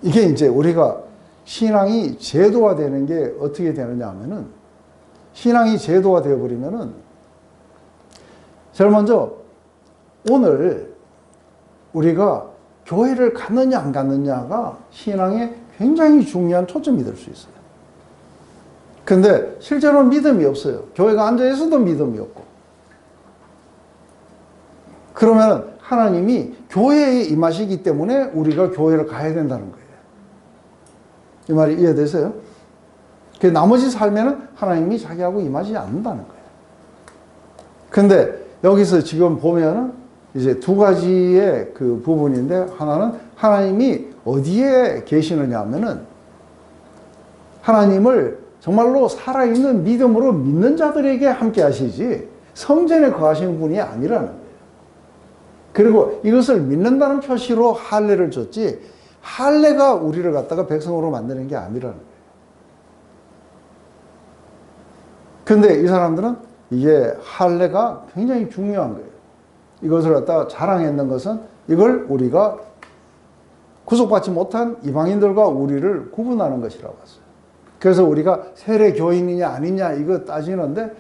이게 이제 우리가 신앙이 제도화 되는 게 어떻게 되느냐 하면은, 신앙이 제도화 되어버리면은, 제일 먼저 오늘 우리가 교회를 갔느냐 안 갔느냐가 신앙에 굉장히 중요한 초점이 될 수 있어요. 근데 실제로는 믿음이 없어요. 교회가 앉아있어도 믿음이 없고. 그러면 하나님이 교회에 임하시기 때문에 우리가 교회를 가야 된다는 거예요. 이 말이 이해되세요? 그 나머지 삶에는 하나님이 자기하고 임하지 않는다는 거예요. 근데 여기서 지금 보면은 이제 두 가지의 그 부분인데, 하나는 하나님이 어디에 계시느냐 하면은 하나님을 정말로 살아있는 믿음으로 믿는 자들에게 함께 하시지 성전에 거하시는 분이 아니라는 거예요. 그리고 이것을 믿는다는 표시로 할례를 줬지 할례가 우리를 갖다가 백성으로 만드는 게 아니라는 거예요. 근데 이 사람들은 이게 할례가 굉장히 중요한 거예요. 이것을 갖다가 자랑했는 것은 이걸 우리가 구속받지 못한 이방인들과 우리를 구분하는 것이라고 했어요. 그래서 우리가 세례 교인이냐 아니냐 이거 따지는데,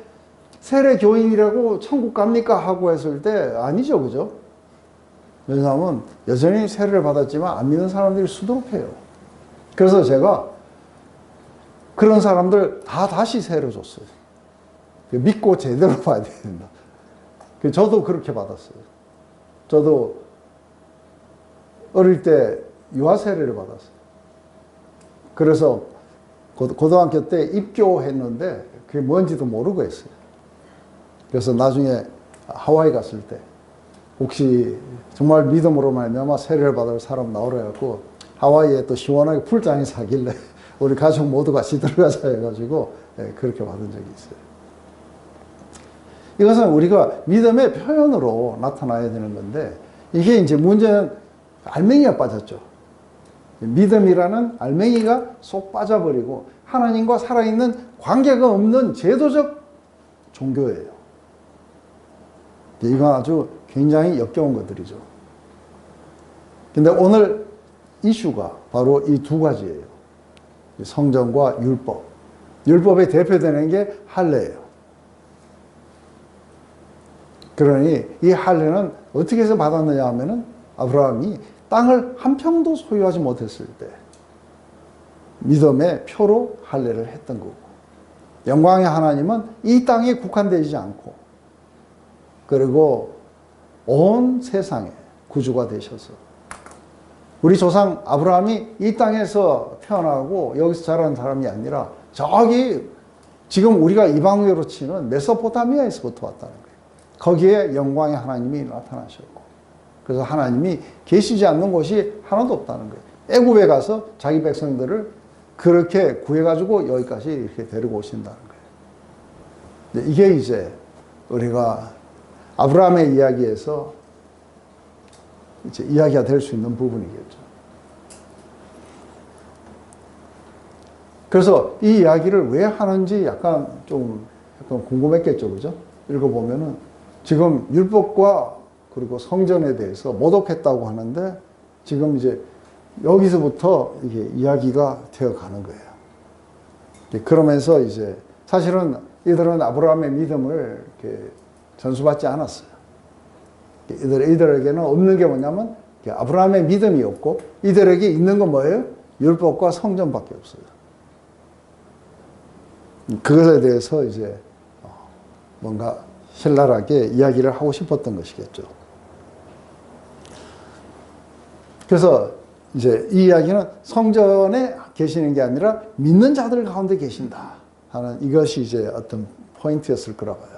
세례 교인이라고 천국 갑니까 하고 했을 때 아니죠, 그죠? 왜냐하면 여전히 세례를 받았지만 안 믿는 사람들이 수두룩해요. 그래서 제가 그런 사람들 다 다시 세례 줬어요. 믿고 제대로 봐야 된다. 저도 그렇게 받았어요. 저도 어릴 때 유아 세례를 받았어요. 그래서 고등학교 때 입교했는데 그게 뭔지도 모르고 했어요. 그래서 나중에 하와이 갔을 때 혹시 정말 믿음으로 말미암아 세례를 받을 사람 나오라 해갖고 하와이에 또 시원하게 풀장이 사길래 우리 가족 모두 같이 들어가자 해가지고 그렇게 받은 적이 있어요. 이것은 우리가 믿음의 표현으로 나타나야 되는 건데 이게 이제 문제는 알맹이가 빠졌죠. 믿음이라는 알맹이가 쏙 빠져버리고 하나님과 살아있는 관계가 없는 제도적 종교예요. 이건 아주 굉장히 역겨운 것들이죠. 근데 오늘 이슈가 바로 이 두 가지예요. 성전과 율법. 율법에 대표되는 게 할례예요. 그러니 이 할례는 어떻게 해서 받았느냐 하면은 아브라함이 땅을 한 평도 소유하지 못했을 때 믿음의 표로 할례를 했던 거고, 영광의 하나님은 이 땅에 국한되지 않고 그리고 온 세상에 구주가 되셔서 우리 조상 아브라함이 이 땅에서 태어나고 여기서 자란 사람이 아니라 저기 지금 우리가 이방으로 치는 메소포타미아에서부터 왔다는 거예요. 거기에 영광의 하나님이 나타나셨고, 그래서 하나님이 계시지 않는 곳이 하나도 없다는 거예요. 애굽에 가서 자기 백성들을 그렇게 구해가지고 여기까지 이렇게 데리고 오신다는 거예요. 이게 이제 우리가 아브라함의 이야기에서 이제 이야기가 될 수 있는 부분이겠죠. 그래서 이 이야기를 왜 하는지 약간 궁금했겠죠, 그죠? 읽어보면은 지금 율법과 그리고 성전에 대해서 모독했다고 하는데 지금 이제 여기서부터 이게 이야기가 되어 가는 거예요. 그러면서 이제 사실은 이들은 아브라함의 믿음을 이렇게 전수받지 않았어요. 이들에게는 없는 게 뭐냐면 아브라함의 믿음이 없고 이들에게 있는 건 뭐예요? 율법과 성전밖에 없어요. 그것에 대해서 이제 뭔가 신랄하게 이야기를 하고 싶었던 것이겠죠. 그래서 이제 이 이야기는 성전에 계시는 게 아니라 믿는 자들 가운데 계신다 하는 이것이 이제 어떤 포인트였을 거라 봐요.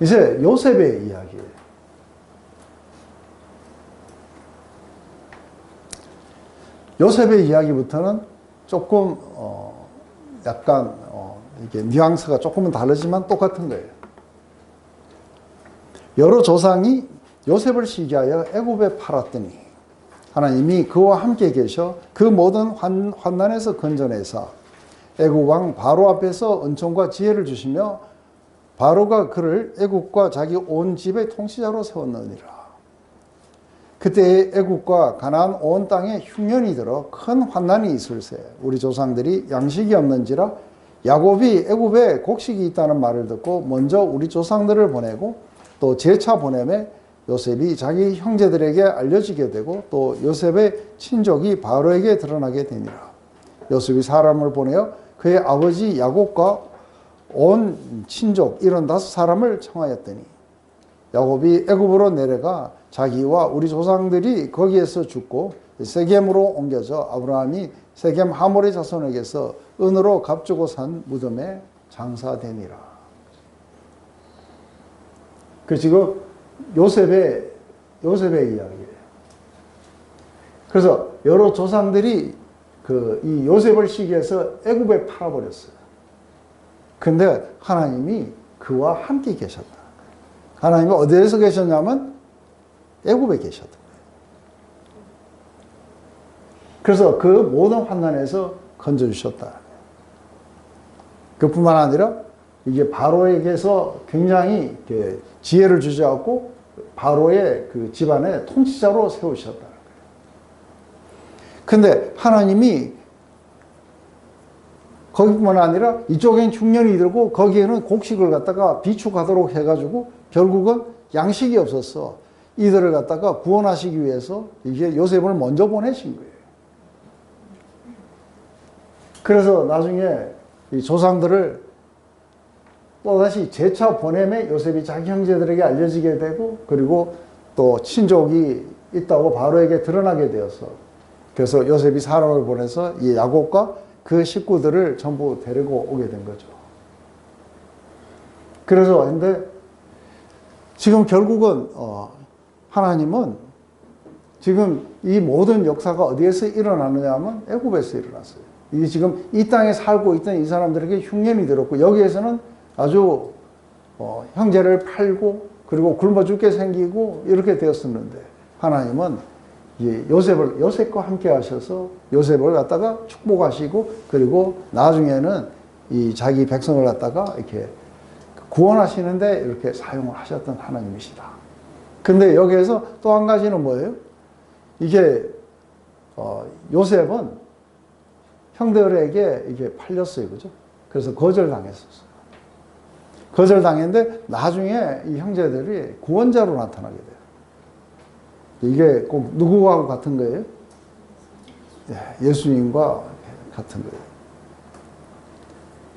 이제 요셉의 이야기예요. 요셉의 이야기부터는 조금 약간 이게 뉘앙스가 조금은 다르지만 똑같은 거예요. 여러 조상이 요셉을 시기하여 애굽에 팔았더니 하나님이 그와 함께 계셔 그 모든 환난에서 건져내사 애굽 왕 바로 앞에서 은총과 지혜를 주시며 바로가 그를 애굽과 자기 온 집의 통치자로 세웠느니라. 그때 애굽과 가나안 온 땅에 흉년이 들어 큰 환난이 있을세 우리 조상들이 양식이 없는지라 야곱이 애굽에 곡식이 있다는 말을 듣고 먼저 우리 조상들을 보내고 또 재차 보내매 요셉이 자기 형제들에게 알려지게 되고 또 요셉의 친족이 바로에게 드러나게 되니라. 요셉이 사람을 보내어 그의 아버지 야곱과 온 친족 75사람을 청하였더니 야곱이 애굽으로 내려가 자기와 우리 조상들이 거기에서 죽고 세겜으로 옮겨져 아브라함이 세겜 하몰의 자손에게서 은으로 값주고 산 무덤에 장사되니라. 그 지금 요셉의 이야기예요. 그래서 여러 조상들이 이 요셉을 시기해서 애굽에 팔아버렸어요. 근데 하나님이 그와 함께 계셨다. 하나님이 어디에서 계셨냐면 애굽에 계셨던 거예요. 그래서 그 모든 환난에서 건져주셨다. 그뿐만 아니라 이게 바로에게서 굉장히 지혜를 주셔갖고 바로의 그 집안의 통치자로 세우셨다는 거예요. 근데 하나님이 거기뿐만 아니라 이쪽엔 흉년이 들고 거기에는 곡식을 갖다가 비축하도록 해가지고 결국은 양식이 없었어. 이들을 갖다가 구원하시기 위해서 이게 요셉을 먼저 보내신 거예요. 그래서 나중에 이 조상들을 또다시 재차 보내매 요셉이 자기 형제들에게 알려지게 되고 그리고 또 친족이 있다고 바로에게 드러나게 되어서 그래서 요셉이 사람을 보내서 이 야곱과 그 식구들을 전부 데리고 오게 된 거죠. 그래서 근데 지금 결국은 하나님은 지금 이 모든 역사가 어디에서 일어나느냐 하면 애굽에서 일어났어요. 이게 지금 이 땅에 살고 있던 이 사람들에게 흉년이 들었고, 여기에서는 아주 형제를 팔고 그리고 굶어 죽게 생기고 이렇게 되었었는데, 하나님은 요셉과 함께 하셔서 요셉을 갖다가 축복하시고, 그리고 나중에는 이 자기 백성을 갖다가 이렇게 구원하시는데 이렇게 사용을 하셨던 하나님이시다. 근데 여기에서 또 한 가지는 뭐예요? 이게 요셉은 형들에게 이게 팔렸어요, 그죠? 그래서 거절당했었어요. 거절당했는데 나중에 이 형제들이 구원자로 나타나게 돼요. 이게 꼭 누구하고 같은 거예요? 예수님과 같은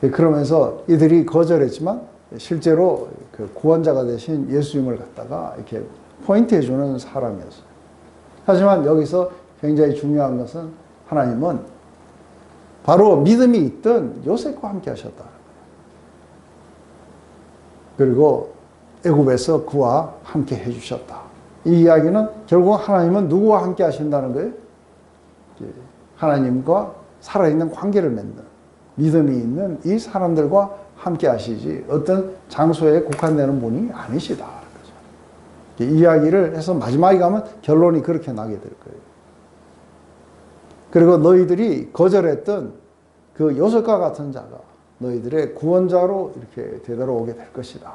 거예요. 그러면서 이들이 거절했지만 실제로 그 구원자가 되신 예수님을 갖다가 이렇게 포인트해주는 사람이었어요. 하지만 여기서 굉장히 중요한 것은 하나님은 바로 믿음이 있던 요셉과 함께 하셨다. 그리고 애굽에서 그와 함께 해주셨다. 이 이야기는 결국 하나님은 누구와 함께 하신다는 거예요? 하나님과 살아있는 관계를 맺는, 믿음이 있는 이 사람들과 함께 하시지 어떤 장소에 국한되는 분이 아니시다. 이 이야기를 해서 마지막에 가면 결론이 그렇게 나게 될 거예요. 그리고 너희들이 거절했던 그 요셉과 같은 자가 너희들의 구원자로 이렇게 되돌아오게 될 것이다.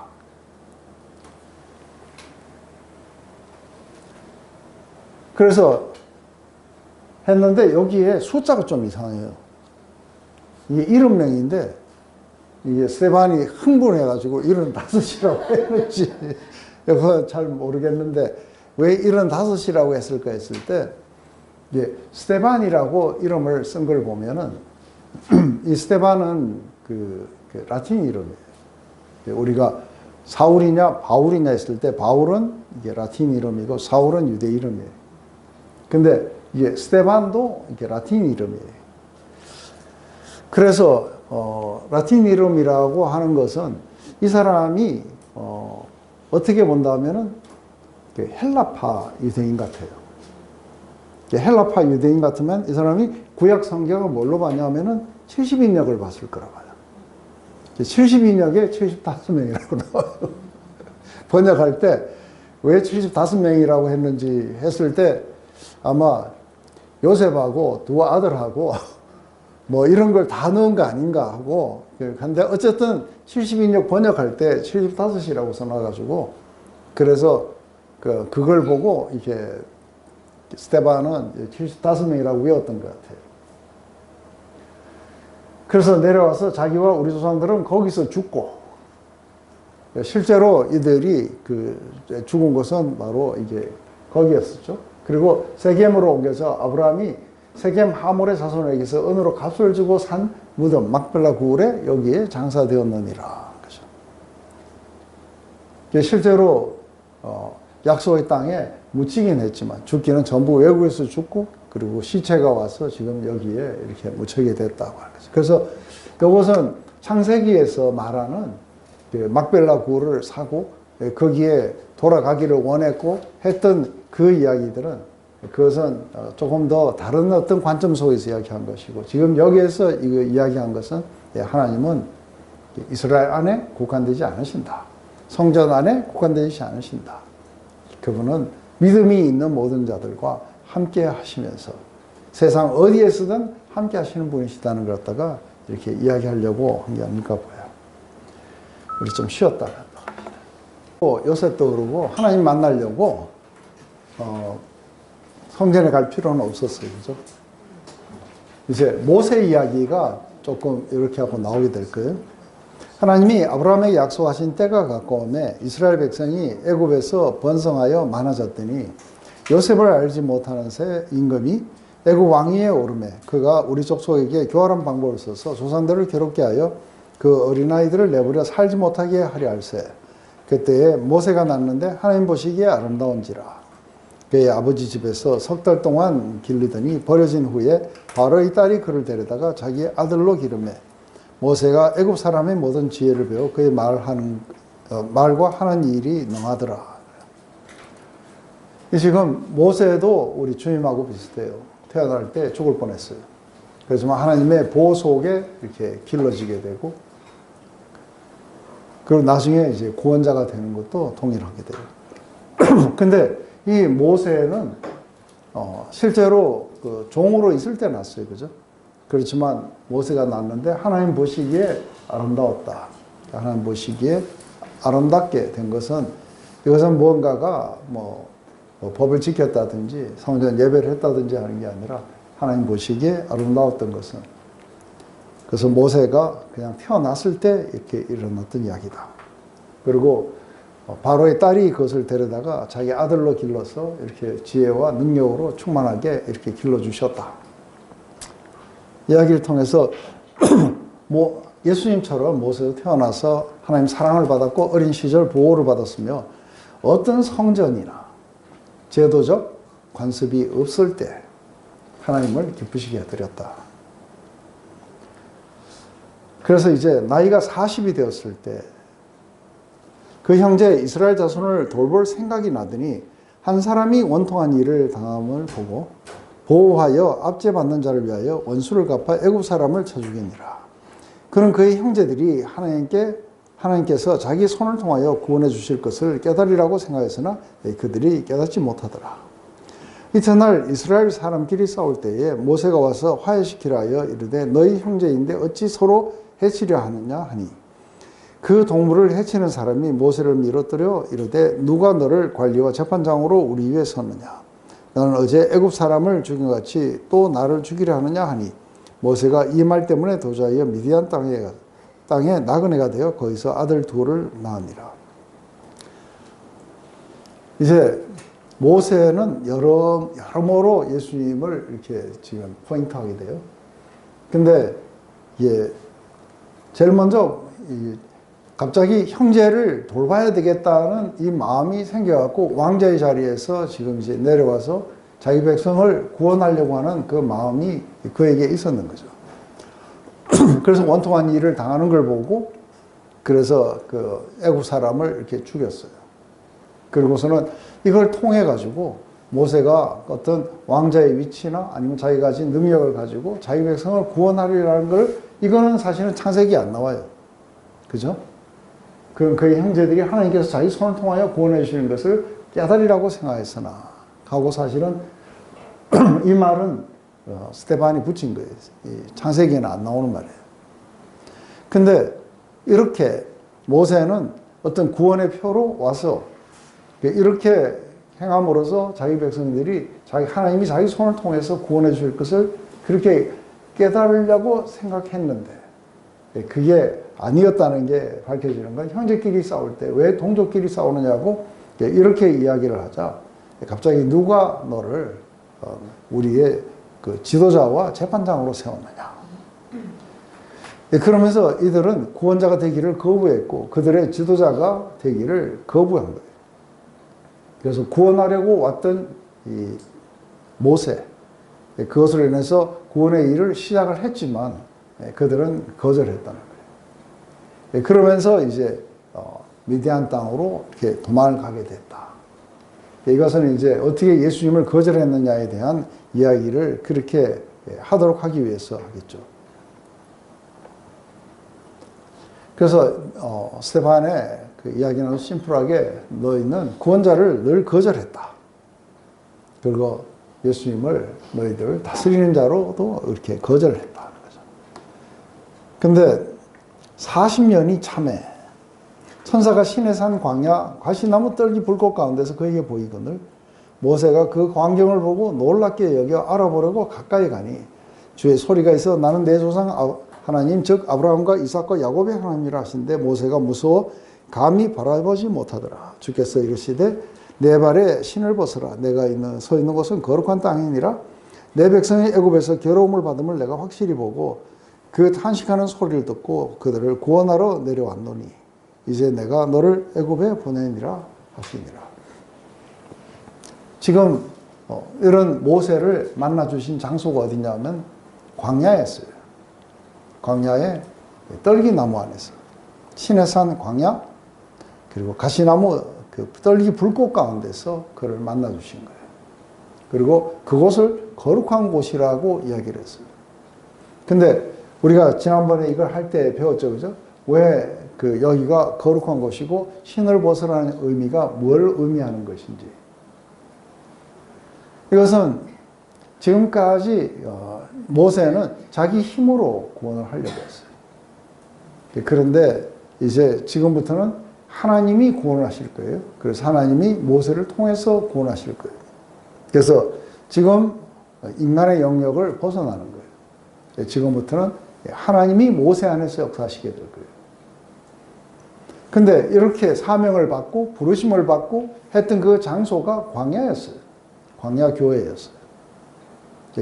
그래서 했는데 여기에 숫자가 좀 이상해요. 이게 70명인데 이게 스테반이 흥분해가지고 75이라고 했는지 이거 잘 모르겠는데 왜 75이라고 했을까 했을 때 이게 스테반이라고 이름을 쓴 걸 보면은 이 스테반은 그 라틴 이름이에요. 우리가 사울이냐 바울이냐 했을 때 바울은 이게 라틴 이름이고 사울은 유대 이름이에요. 근데 이게 스테반도 이게 라틴 이름이에요. 그래서 라틴 이름이라고 하는 것은 이 사람이 어떻게 본다면은 헬라파 유대인 같아요. 헬라파 유대인 같으면 이 사람이 구약 성경을 뭘로 봤냐면은 70인역을 봤을 거라고 봐요. 70인역에 75명이라고 나와요. 번역할 때 왜 75명이라고 했는지 했을 때 아마 요셉하고 두 아들하고 뭐 이런 걸 다 넣은 거 아닌가 하고, 근데 어쨌든 70인역 번역할 때 75이라고 써놔가지고, 그래서 그걸 보고 이렇게 스테반은 75명이라고 외웠던 것 같아요. 그래서 내려와서 자기와 우리 조상들은 거기서 죽고, 실제로 이들이 죽은 곳은 바로 이게 거기였었죠. 그리고 세겜으로 옮겨서 아브라함이 세겜 하몰의 자손에게서 은으로 값을 주고 산 무덤 막벨라 구울에 여기에 장사되었느니라. 실제로 약속의 땅에 묻히긴 했지만 죽기는 전부 외국에서 죽고, 그리고 시체가 와서 지금 여기에 이렇게 묻히게 됐다고 하는 거죠. 그래서 이것은 창세기에서 말하는 막벨라 구울을 사고 거기에 돌아가기를 원했고 했던 그 이야기들은, 그것은 조금 더 다른 어떤 관점 속에서 이야기한 것이고, 지금 여기에서 이거 이야기한 것은 하나님은 이스라엘 안에 국한되지 않으신다. 성전 안에 국한되지 않으신다. 그분은 믿음이 있는 모든 자들과 함께 하시면서 세상 어디에서든 함께 하시는 분이시다는 걸 갖다가 이렇게 이야기하려고 한 게 아닐까 보여요. 우리 좀 쉬었다가 또 합시다. 요셉도 그러고 하나님 만나려고 성전에 갈 필요는 없었어요. 그죠? 이제 모세 이야기가 조금 이렇게 하고 나오게 될 거예요. 하나님이 아브라함에게 약속하신 때가 가까움에 이스라엘 백성이 애굽에서 번성하여 많아졌더니 요셉을 알지 못하는 새 임금이 애굽 왕위에 오르매 그가 우리 족속에게 교활한 방법을 써서 조상들을 괴롭게 하여 그 어린아이들을 내버려 살지 못하게 하려 할세. 그때에 모세가 낳는데 하나님 보시기에 아름다운지라. 그의 아버지 집에서 석 달 동안 길르더니 버려진 후에 바로의 딸이 그를 데려다가 자기 아들로 기르매 모세가 애굽 사람의 모든 지혜를 배워 그의 말하는 말과 하는 일이 능하더라. 지금 모세도 우리 주님하고 비슷해요. 태어날 때 죽을 뻔했어요. 그렇지만 하나님의 보호 속에 이렇게 길러지게 되고, 그리고 나중에 이제 구원자가 되는 것도 동일하게 돼요. 근데 이 모세는 실제로 그 종으로 있을 때 났어요. 그죠? 그렇지만 모세가 났는데 하나님 보시기에 아름다웠다. 하나님 보시기에 아름답게 된 것은, 이것은 무언가가 뭐 법을 지켰다든지 성전 예배를 했다든지 하는 게 아니라 하나님 보시기에 아름다웠던 것은, 그래서 모세가 그냥 태어났을 때 이렇게 일어났던 이야기다. 그리고 바로의 딸이 그것을 데려다가 자기 아들로 길러서 이렇게 지혜와 능력으로 충만하게 이렇게 길러주셨다. 이야기를 통해서 예수님처럼 모세도 태어나서 하나님 사랑을 받았고 어린 시절 보호를 받았으며 어떤 성전이나 제도적 관습이 없을 때 하나님을 기쁘시게 해드렸다. 그래서 이제 나이가 40이 되었을 때 그 형제 이스라엘 자손을 돌볼 생각이 나더니 한 사람이 원통한 일을 당함을 보고 보호하여 압제받는 자를 위하여 원수를 갚아 애굽 사람을 쳐 죽이니라. 그는 그의 형제들이 하나님께서 자기 손을 통하여 구원해 주실 것을 깨달으라고 생각했으나 그들이 깨닫지 못하더라. 이튿날 이스라엘 사람끼리 싸울 때에 모세가 와서 화해시키라 하여 이르되 너희 형제인데 어찌 서로 해치려 하느냐 하니, 그 동물을 해치는 사람이 모세를 밀어뜨려 이르되 누가 너를 관리와 재판장으로 우리 위에 섰느냐, 너는 어제 애굽 사람을 죽인 것 같이 또 나를 죽이려 하느냐 하니, 모세가 이 말 때문에 도주하여 미디안 땅에 나그네가 되어 거기서 아들 둘을 낳으니라. 이제 모세는 여러모로 예수님을 이렇게 지금 포인트하게 돼요. 근데 제일 먼저 갑자기 형제를 돌봐야 되겠다는 이 마음이 생겨갖고 왕자의 자리에서 지금 이제 내려와서 자기 백성을 구원하려고 하는 그 마음이 그에게 있었는 거죠. 그래서 원통한 일을 당하는 걸 보고, 그래서 그 애굽 사람을 이렇게 죽였어요. 그리고서는 이걸 통해 가지고 모세가 어떤 왕자의 위치나 아니면 자기가 가진 능력을 가지고 자기 백성을 구원하리라는 걸, 이거는 사실은 창세기 안 나와요. 그죠? 그럼 그의 형제들이 하나님께서 자기 손을 통하여 구원해 주시는 것을 깨달으라고 생각했으나 하고, 사실은 이 말은 스테반이 붙인 거예요. 창세기에는 안 나오는 말이에요. 근데 이렇게 모세는 어떤 구원의 표로 와서 이렇게 행함으로써 자기 백성들이 하나님이 자기 손을 통해서 구원해 줄 것을 그렇게 깨달으려고 생각했는데, 그게 아니었다는 게 밝혀지는 건 형제끼리 싸울 때 왜 동족끼리 싸우느냐고 이렇게 이야기를 하자 갑자기 누가 너를 우리의 그 지도자와 재판장으로 세웠느냐. 그러면서 이들은 구원자가 되기를 거부했고 그들의 지도자가 되기를 거부한 거예요. 그래서 구원하려고 왔던 이 모세, 그것으로 인해서 구원의 일을 시작을 했지만 그들은 거절했다는 거예요. 그러면서 이제 미디안 땅으로 이렇게 도망을 가게 됐다. 이것은 이제 어떻게 예수님을 거절했느냐에 대한 이야기를 그렇게 하도록 하기 위해서 하겠죠. 그래서 스테반의 그 이야기는 심플하게 너희는 구원자를 늘 거절했다. 그리고 예수님을 너희들 다스리는 자로도 이렇게 거절했다는 거죠. 근데 40년이 참에 천사가 시내산 광야 과시나무 떨기 불꽃 가운데서 그에게 보이거늘 모세가 그 광경을 보고 놀랍게 여겨 알아보려고 가까이 가니 주의 소리가 있어 나는 내 조상 하나님 즉 아브라함과 이삭과 야곱의 하나님이라 하신데 모세가 무서워 감히 바라보지 못하더라. 주께서 이르시되 내 발에 신을 벗어라. 내가 서 있는 곳은 거룩한 땅이니라. 내 백성이 애굽에서 괴로움을 받음을 내가 확실히 보고 그 탄식하는 소리를 듣고 그들을 구원하러 내려왔노니 이제 내가 너를 애굽에 보내니라 하시니라. 지금 이런 모세를 만나주신 장소가 어디냐면 광야였어요. 광야의 떨기나무 안에서 시내산 광야, 그리고 가시나무 그 떨기 불꽃 가운데서 그를 만나 주신 거예요. 그리고 그곳을 거룩한 곳이라고 이야기를 했어요. 근데 우리가 지난번에 이걸 할 때 배웠죠, 그죠? 왜 그 여기가 거룩한 곳이고 신을 벗으라는 의미가 뭘 의미하는 것인지. 이것은 지금까지 모세는 자기 힘으로 구원을 하려고 했어요. 그런데 이제 지금부터는 하나님이 구원을 하실 거예요. 그래서 하나님이 모세를 통해서 구원하실 거예요. 그래서 지금 인간의 영역을 벗어나는 거예요. 지금부터는 하나님이 모세 안에서 역사하시게 될 거예요. 근데 이렇게 사명을 받고 부르심을 받고 했던 그 장소가 광야였어요. 광야 교회였어요.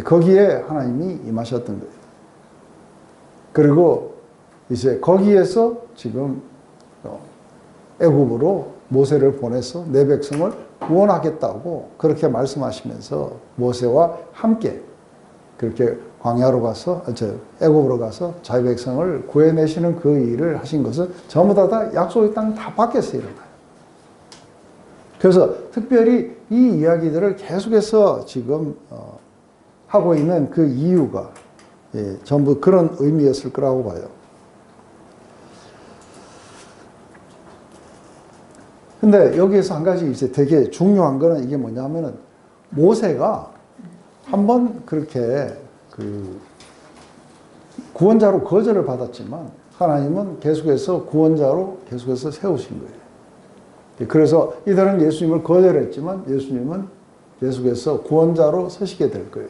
거기에 하나님이 임하셨던 거예요. 그리고 이제 거기에서 지금 애굽으로 모세를 보내서 내 백성을 구원하겠다고 그렇게 말씀하시면서 모세와 함께 그렇게 광야로 가서 애굽으로 가서 자기 백성을 구해내시는 그 일을 하신 것은 전부 다 약속의 땅 다 밖에서 일어나요. 그래서 특별히 이 이야기들을 계속해서 지금 하고 있는 그 이유가 전부 그런 의미였을 거라고 봐요. 근데 여기에서 한 가지 이제 되게 중요한 거는 이게 뭐냐면은 모세가 한번 그렇게 그 구원자로 거절을 받았지만 하나님은 계속해서 구원자로 계속해서 세우신 거예요. 그래서 이들은 예수님을 거절했지만 예수님은 계속해서 구원자로 서시게 될 거예요.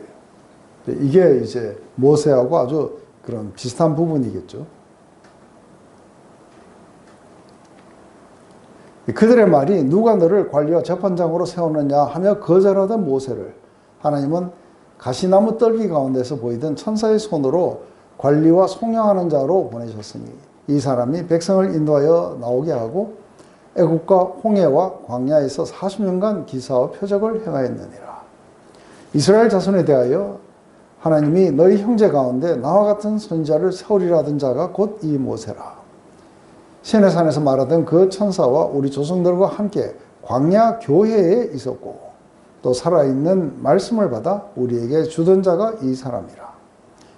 이게 이제 모세하고 아주 그런 비슷한 부분이겠죠. 그들의 말이 누가 너를 관리와 재판장으로 세우느냐 하며 거절하던 모세를 하나님은 가시나무 떨기 가운데서 보이던 천사의 손으로 관리와 송영하는 자로 보내셨으니 이 사람이 백성을 인도하여 나오게 하고 애국과 홍해와 광야에서 40년간 기사와 표적을 행하였느니라. 이스라엘 자손에 대하여 하나님이 너희 형제 가운데 나와 같은 선지자를 세우리라 하던 자가 곧 이 모세라. 시내산에서 말하던 그 천사와 우리 조상들과 함께 광야 교회에 있었고 또 살아있는 말씀을 받아 우리에게 주던 자가 이 사람이라.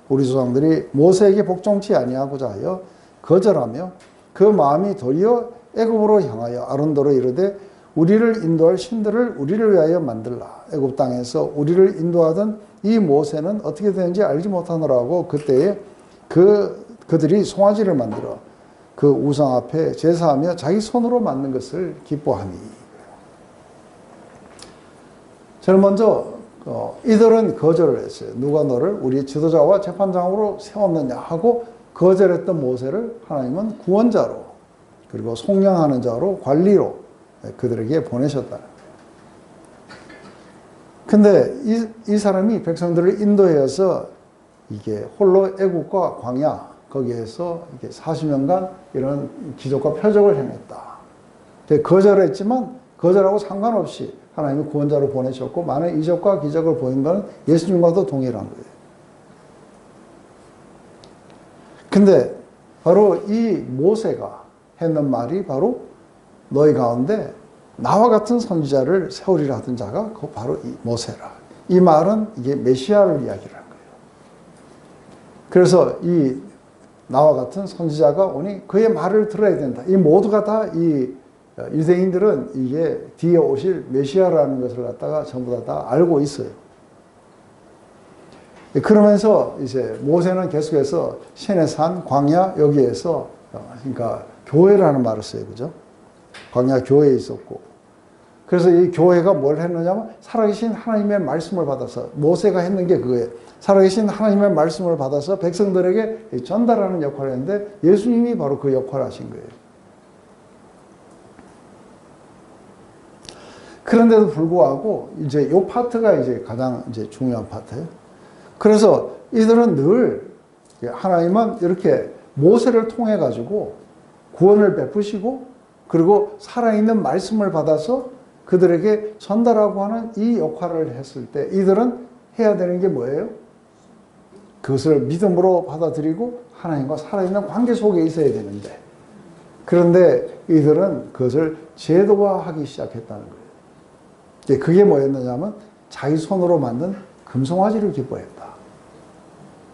우리 조상들이 모세에게 복종치 아니하고자 하여 거절하며 그 마음이 도리어 애굽으로 향하여 아론도로 이르되 우리를 인도할 신들을 우리를 위하여 만들라. 애굽 땅에서 우리를 인도하던 이 모세는 어떻게 되는지 알지 못하노라고 그때에 그들이 송아지를 만들어 그 우상 앞에 제사하며 자기 손으로 만든 것을 기뻐하니. 저는 먼저 이들은 거절을 했어요. 누가 너를 우리 지도자와 재판장으로 세웠느냐 하고 거절했던 모세를 하나님은 구원자로 그리고 송영하는 자로 관리로 그들에게 보내셨다는 거예요. 근데 이 사람이 백성들을 인도해서 이게 홀로 애국과 광야 거기에서 이게 40년간 이런 기적과 표적을 행했다. 거절했지만 거절하고 상관없이 하나님이 구원자로 보내셨고 많은 이적과 기적을 보인 것은 예수님과도 동일한 거예요. 근데 바로 이 모세가 했는 말이 바로 너희 가운데 나와 같은 선지자를 세우리라 하던 자가 그 바로 이 모세라. 이 말은 이게 메시아를 이야기를 한 거예요. 그래서 이 나와 같은 선지자가 오니 그의 말을 들어야 된다. 이 모두가 다 이 유대인들은 이게 뒤에 오실 메시아라는 것을 갖다가 전부 다 알고 있어요. 그러면서 이제 모세는 계속해서 시내산, 광야 여기에서 그러니까 교회라는 말을 써요, 그죠? 광야 교회에 있었고, 그래서 이 교회가 뭘 했느냐면 살아계신 하나님의 말씀을 받아서 모세가 했는 게 그거예요. 살아계신 하나님의 말씀을 받아서 백성들에게 전달하는 역할을 했는데 예수님이 바로 그 역할을 하신 거예요. 그런데도 불구하고 이제 이 파트가 이제 가장 이제 중요한 파트예요. 그래서 이들은 늘 하나님은 이렇게 모세를 통해 가지고 구원을 베푸시고 그리고 살아있는 말씀을 받아서 그들에게 전달하고 하는 이 역할을 했을 때 이들은 해야 되는 게 뭐예요? 그것을 믿음으로 받아들이고 하나님과 살아있는 관계 속에 있어야 되는데 그런데 이들은 그것을 제도화하기 시작했다는 거예요. 그게 뭐였느냐면 자기 손으로 만든 금송아지를 기뻐했다.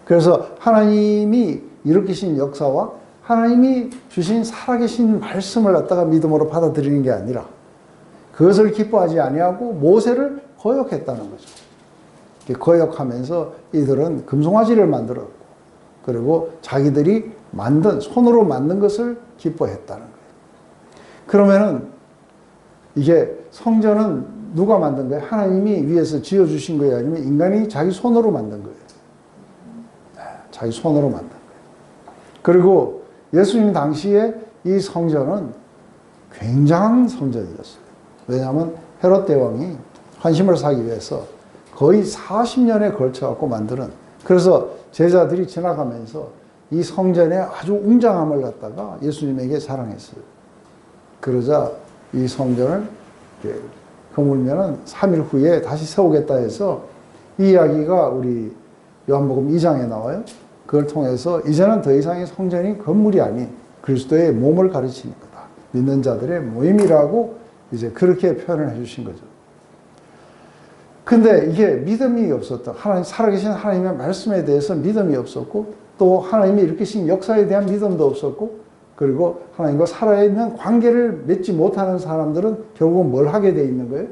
그래서 하나님이 일으키신 역사와 하나님이 주신 살아계신 말씀을 갖다가 믿음으로 받아들이는 게 아니라 그것을 기뻐하지 아니하고 모세를 거역했다는 거죠. 거역하면서 이들은 금송아지를 만들었고 그리고 자기들이 손으로 만든 것을 기뻐했다는 거예요. 그러면은 이게 성전은 누가 만든 거예요? 하나님이 위에서 지어주신 거예요? 아니면 인간이 자기 손으로 만든 거예요? 자기 손으로 만든 거예요. 그리고 예수님 당시에 이 성전은 굉장한 성전이었어요. 왜냐하면 헤롯 대왕이 환심을 사기 위해서 거의 40년에 걸쳐갖고 만드는, 그래서 제자들이 지나가면서 이 성전의 아주 웅장함을 갖다가 예수님에게 자랑했어요. 그러자 이 성전을 허물면은 3일 후에 다시 세우겠다 해서 이 이야기가 우리 요한복음 2장에 나와요. 그걸 통해서 이제는 더 이상의 성전이 건물이 아닌 그리스도의 몸을 가르치는 거다. 믿는 자들의 모임이라고 이제 그렇게 표현을 해주신 거죠. 근데 이게 믿음이 없었던, 살아계신 하나님의 말씀에 대해서 믿음이 없었고, 또 하나님이 일으키신 역사에 대한 믿음도 없었고, 그리고 하나님과 살아있는 관계를 맺지 못하는 사람들은 결국은 뭘 하게 돼 있는 거예요?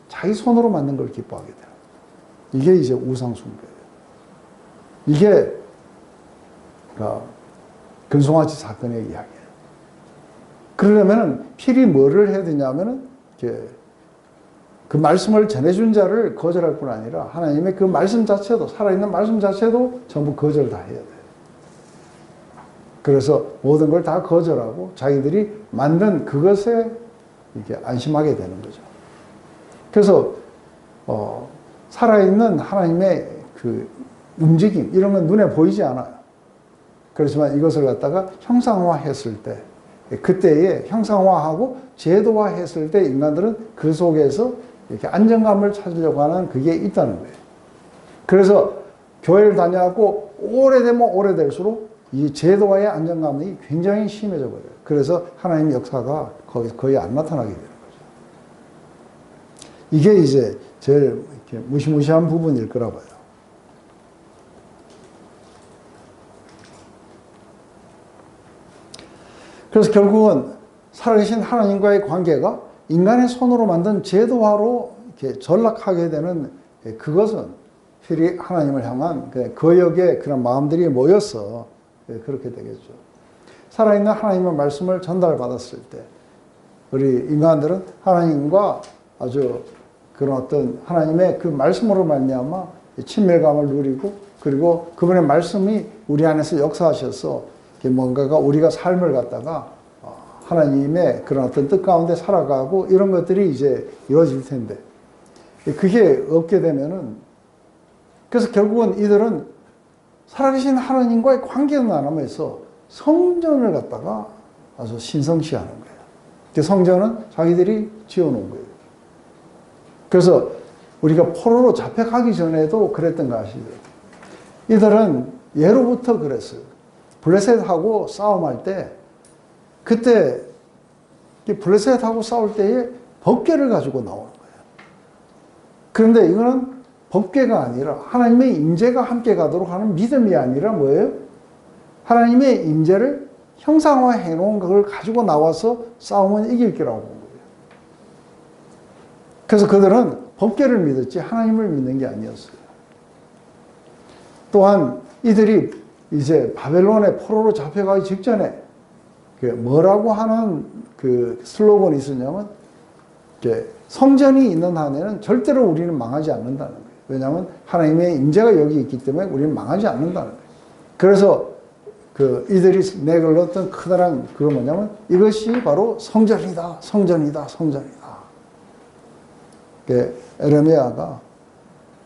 자기 손으로 만든 걸 기뻐하게 돼요. 이게 이제 우상숭배예요. 이게 금송아지 사건의 이야기예요. 그러려면 필히 뭐를 해야 되냐면은 그 말씀을 전해준 자를 거절할 뿐 아니라 하나님의 그 말씀 자체도, 살아있는 말씀 자체도 전부 거절 다 해야 돼요. 그래서 모든 걸 다 거절하고 자기들이 만든 그것에 이렇게 안심하게 되는 거죠. 그래서 살아있는 하나님의 그 움직임, 이런 건 눈에 보이지 않아요. 그렇지만 이것을 갖다가 형상화했을 때, 그때에 형상화하고 제도화했을 때 인간들은 그 속에서 이렇게 안정감을 찾으려고 하는 그게 있다는 거예요. 그래서 교회를 다녀갖고 오래되면 오래될수록 이 제도화의 안정감이 굉장히 심해져 버려요. 그래서 하나님의 역사가 거의 안 나타나게 되는 거죠. 이게 이제 제일 이렇게 무시무시한 부분일 거라 봐요. 그래서 결국은 살아계신 하나님과의 관계가 인간의 손으로 만든 제도화로 이렇게 전락하게 되는, 그것은 필히 하나님을 향한 거역의 그런 마음들이 모여서 그렇게 되겠죠. 살아있는 하나님의 말씀을 전달받았을 때 우리 인간들은 하나님과 아주 그런 어떤 하나님의 그 말씀으로 말미암아 친밀감을 누리고, 그리고 그분의 말씀이 우리 안에서 역사하셔서 뭔가가 우리가 삶을 갖다가 하나님의 그런 어떤 뜻 가운데 살아가고 이런 것들이 이제 이루어질 텐데, 그게 없게 되면은, 그래서 결국은 이들은 살아계신 하나님과의 관계는 안 하면서 성전을 갖다가 아주 신성시하는 거예요. 그 성전은 자기들이 지어놓은 거예요. 그래서 우리가 포로로 잡혀가기 전에도 그랬던 거 아시죠? 이들은 예로부터 그랬어요. 블레셋하고 싸움할 때, 그때 블레셋하고 싸울 때에 법궤를 가지고 나오는 거예요. 그런데 이거는 법궤가 아니라 하나님의 임재가 함께 가도록 하는 믿음이 아니라 뭐예요? 하나님의 임재를 형상화해 놓은 걸 가지고 나와서 싸우면 이길 거라고 본 거예요. 그래서 그들은 법궤를 믿었지 하나님을 믿는 게 아니었어요. 또한 이들이 이제 바벨론의 포로로 잡혀가기 직전에 뭐라고 하는 그 슬로건이 있었냐면, 성전이 있는 한에는 절대로 우리는 망하지 않는다는 거예요. 왜냐하면 하나님의 임재가 여기 있기 때문에 우리는 망하지 않는다는 거예요. 그래서 이들이 내걸었던 커다란 그거 뭐냐면, 이것이 바로 성전이다, 성전이다, 성전이다. 에레미야가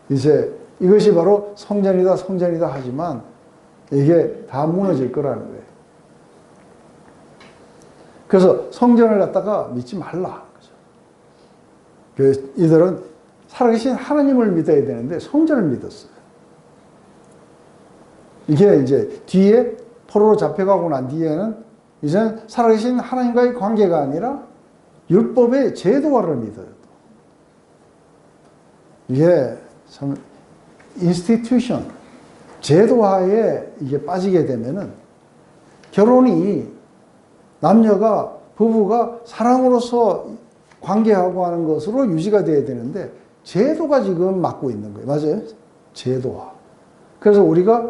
이제 이것이 바로 성전이다, 성전이다 하지만 이게 다 무너질 거라는 거예요. 그래서 성전을 갖다가 믿지 말라. 이들은 살아계신 하나님을 믿어야 되는데 성전을 믿었어요. 이게 이제 뒤에 포로로 잡혀가고 난 뒤에는 이제는 살아계신 하나님과의 관계가 아니라 율법의 제도화를 믿어요. 이게 참 인스티튜션, 제도화에 이게 빠지게 되면은 결혼이 남녀가 부부가 사랑으로서 관계하고 하는 것으로 유지가 돼야 되는데 제도가 지금 막고 있는 거예요. 맞아요? 제도화. 그래서 우리가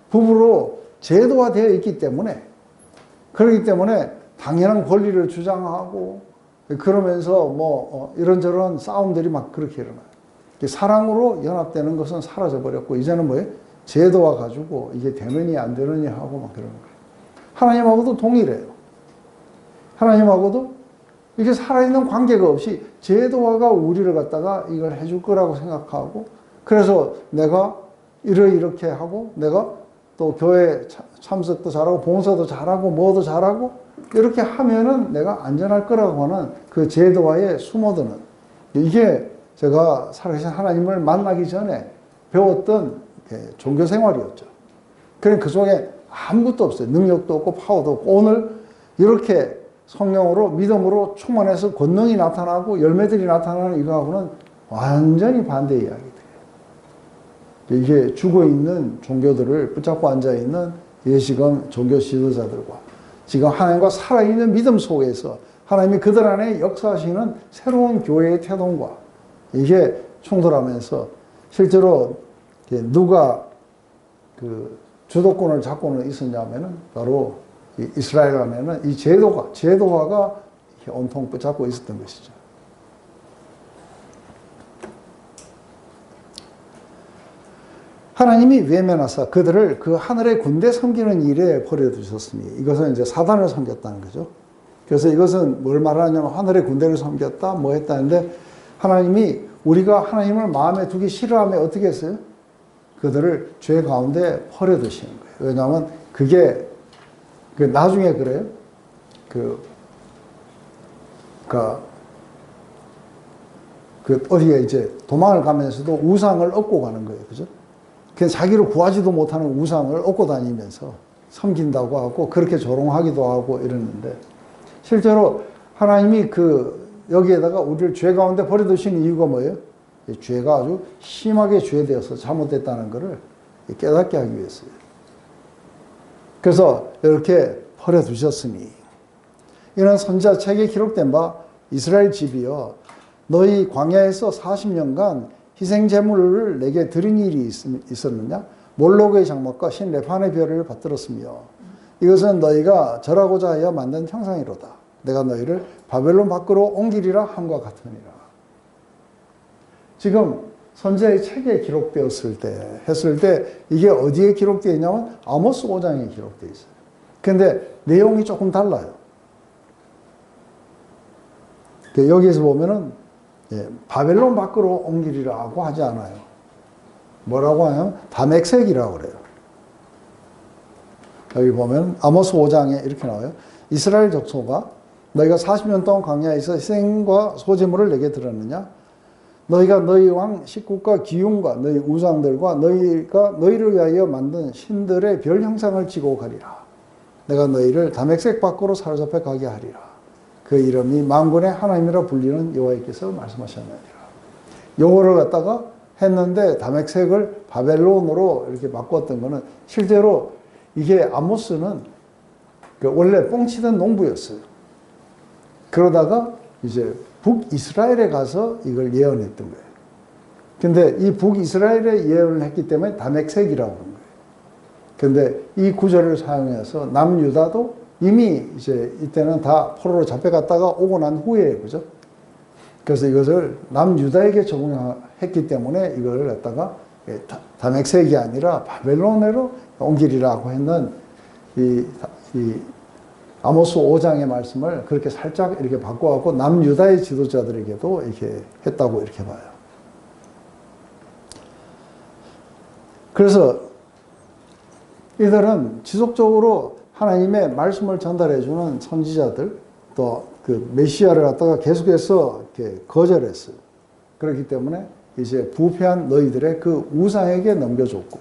부부로 제도화되어 있기 때문에 그렇기 때문에 당연한 권리를 주장하고 그러면서 뭐 이런저런 싸움들이 막 그렇게 일어나요. 사랑으로 연합되는 것은 사라져 버렸고 이제는 뭐예요? 제도화 가지고 이게 되느냐 안 되느냐 하고 막 그러는 거예요. 하나님하고도 동일해요. 하나님하고도 이렇게 살아있는 관계가 없이 제도화가 우리를 갖다가 이걸 해줄 거라고 생각하고 그래서 내가 이렇게 하고 내가 또 교회 참석도 잘하고 봉사도 잘하고 뭐도 잘하고 이렇게 하면은 내가 안전할 거라고 하는 그 제도화에 숨어드는 이게 제가 살아계신 하나님을 만나기 전에 배웠던 종교 생활이었죠. 그럼 그 속에 아무것도 없어요. 능력도 없고 파워도 없고 오늘 이렇게 성령으로 믿음으로 충만해서 권능이 나타나고 열매들이 나타나는 이거하고는 완전히 반대 이야기들이에요. 이게 죽어있는 종교들을 붙잡고 앉아있는 지금 종교 지도자들과 지금 하나님과 살아있는 믿음 속에서 하나님이 그들 안에 역사하시는 새로운 교회의 태동과 이게 충돌하면서 실제로 누가 그 주도권을 잡고는 있었냐면은 바로 이스라엘 안에는 이 제도화가 온통 붙잡고 있었던 것이죠. 하나님이 외면하사 그들을 그 하늘의 군대 섬기는 일에 버려두셨으니 이것은 이제 사단을 섬겼다는 거죠. 그래서 이것은 뭘 말하냐면 하늘의 군대를 섬겼다 뭐 했다는데 하나님이 우리가 하나님을 마음에 두기 싫어하면 어떻게 했어요? 그들을 죄 가운데 버려두시는 거예요. 왜냐하면 그게 나중에 그래요. 어디에 이제 도망을 가면서도 우상을 얻고 가는 거예요. 그죠? 그냥 자기를 구하지도 못하는 우상을 얻고 다니면서 섬긴다고 하고 그렇게 조롱하기도 하고 이러는데 실제로 하나님이 여기에다가 우리를 죄 가운데 버려두신 이유가 뭐예요? 죄가 아주 심하게 죄되어서 잘못됐다는 것을 깨닫게 하기 위해서요. 그래서 이렇게 버려두셨으니 이는 선지자책에 기록된 바 이스라엘 집이여 너희 광야에서 40년간 희생제물을 내게 드린 일이 있었느냐? 몰록의 장막과 신 레판의 별을 받들었으며 이것은 너희가 절하고자 하여 만든 형상이로다. 내가 너희를 바벨론 밖으로 옮기리라 함과 같으니라. 지금 선지자의 책에 기록되었을 때 이게 어디에 기록되어 있냐면 아모스 5장에 기록되어 있어요. 근데 내용이 조금 달라요. 여기에서 보면은 바벨론 밖으로 옮기리라고 하지 않아요. 뭐라고 하냐면 다맥색이라고 그래요. 여기 보면 아모스 5장에 이렇게 나와요. 이스라엘 족속아 너희가 40년 동안 광야에서 희생과 소제물을 내게 드렸느냐? 너희가 너희 왕 식국과 기운과 너희 우상들과 너희가 너희를 위하여 만든 신들의 별 형상을 지고 가리라. 내가 너희를 다맥색 밖으로 사로잡혀 가게 하리라. 그 이름이 만군의 하나님이라 불리는 여호와께서 말씀하셨느니라. 요거를 갖다가 했는데 다맥색을 바벨론으로 이렇게 바꿨던 거는 실제로 이게 아모스는 원래 뻥치던 농부였어요. 그러다가 이제 북이스라엘에 가서 이걸 예언했던 거예요. 근데 이 북이스라엘에 예언을 했기 때문에 다맥색이라고 하는 거예요. 근데 이 구절을 사용해서 남유다도 이미 이제 이때는 다 포로로 잡혀갔다가 오고 난 후에 그죠? 그래서 이것을 남유다에게 적용했기 때문에 이걸 갖다가 다맥색이 아니라 바벨론으로 옮기리라고 했는 이 아모스 5장의 말씀을 그렇게 살짝 이렇게 바꿔갖고 남유다의 지도자들에게도 이렇게 했다고 이렇게 봐요. 그래서 이들은 지속적으로 하나님의 말씀을 전달해주는 선지자들 또 그 메시아를 갖다가 계속해서 이렇게 거절했어요. 그렇기 때문에 이제 부패한 너희들의 그 우상에게 넘겨줬고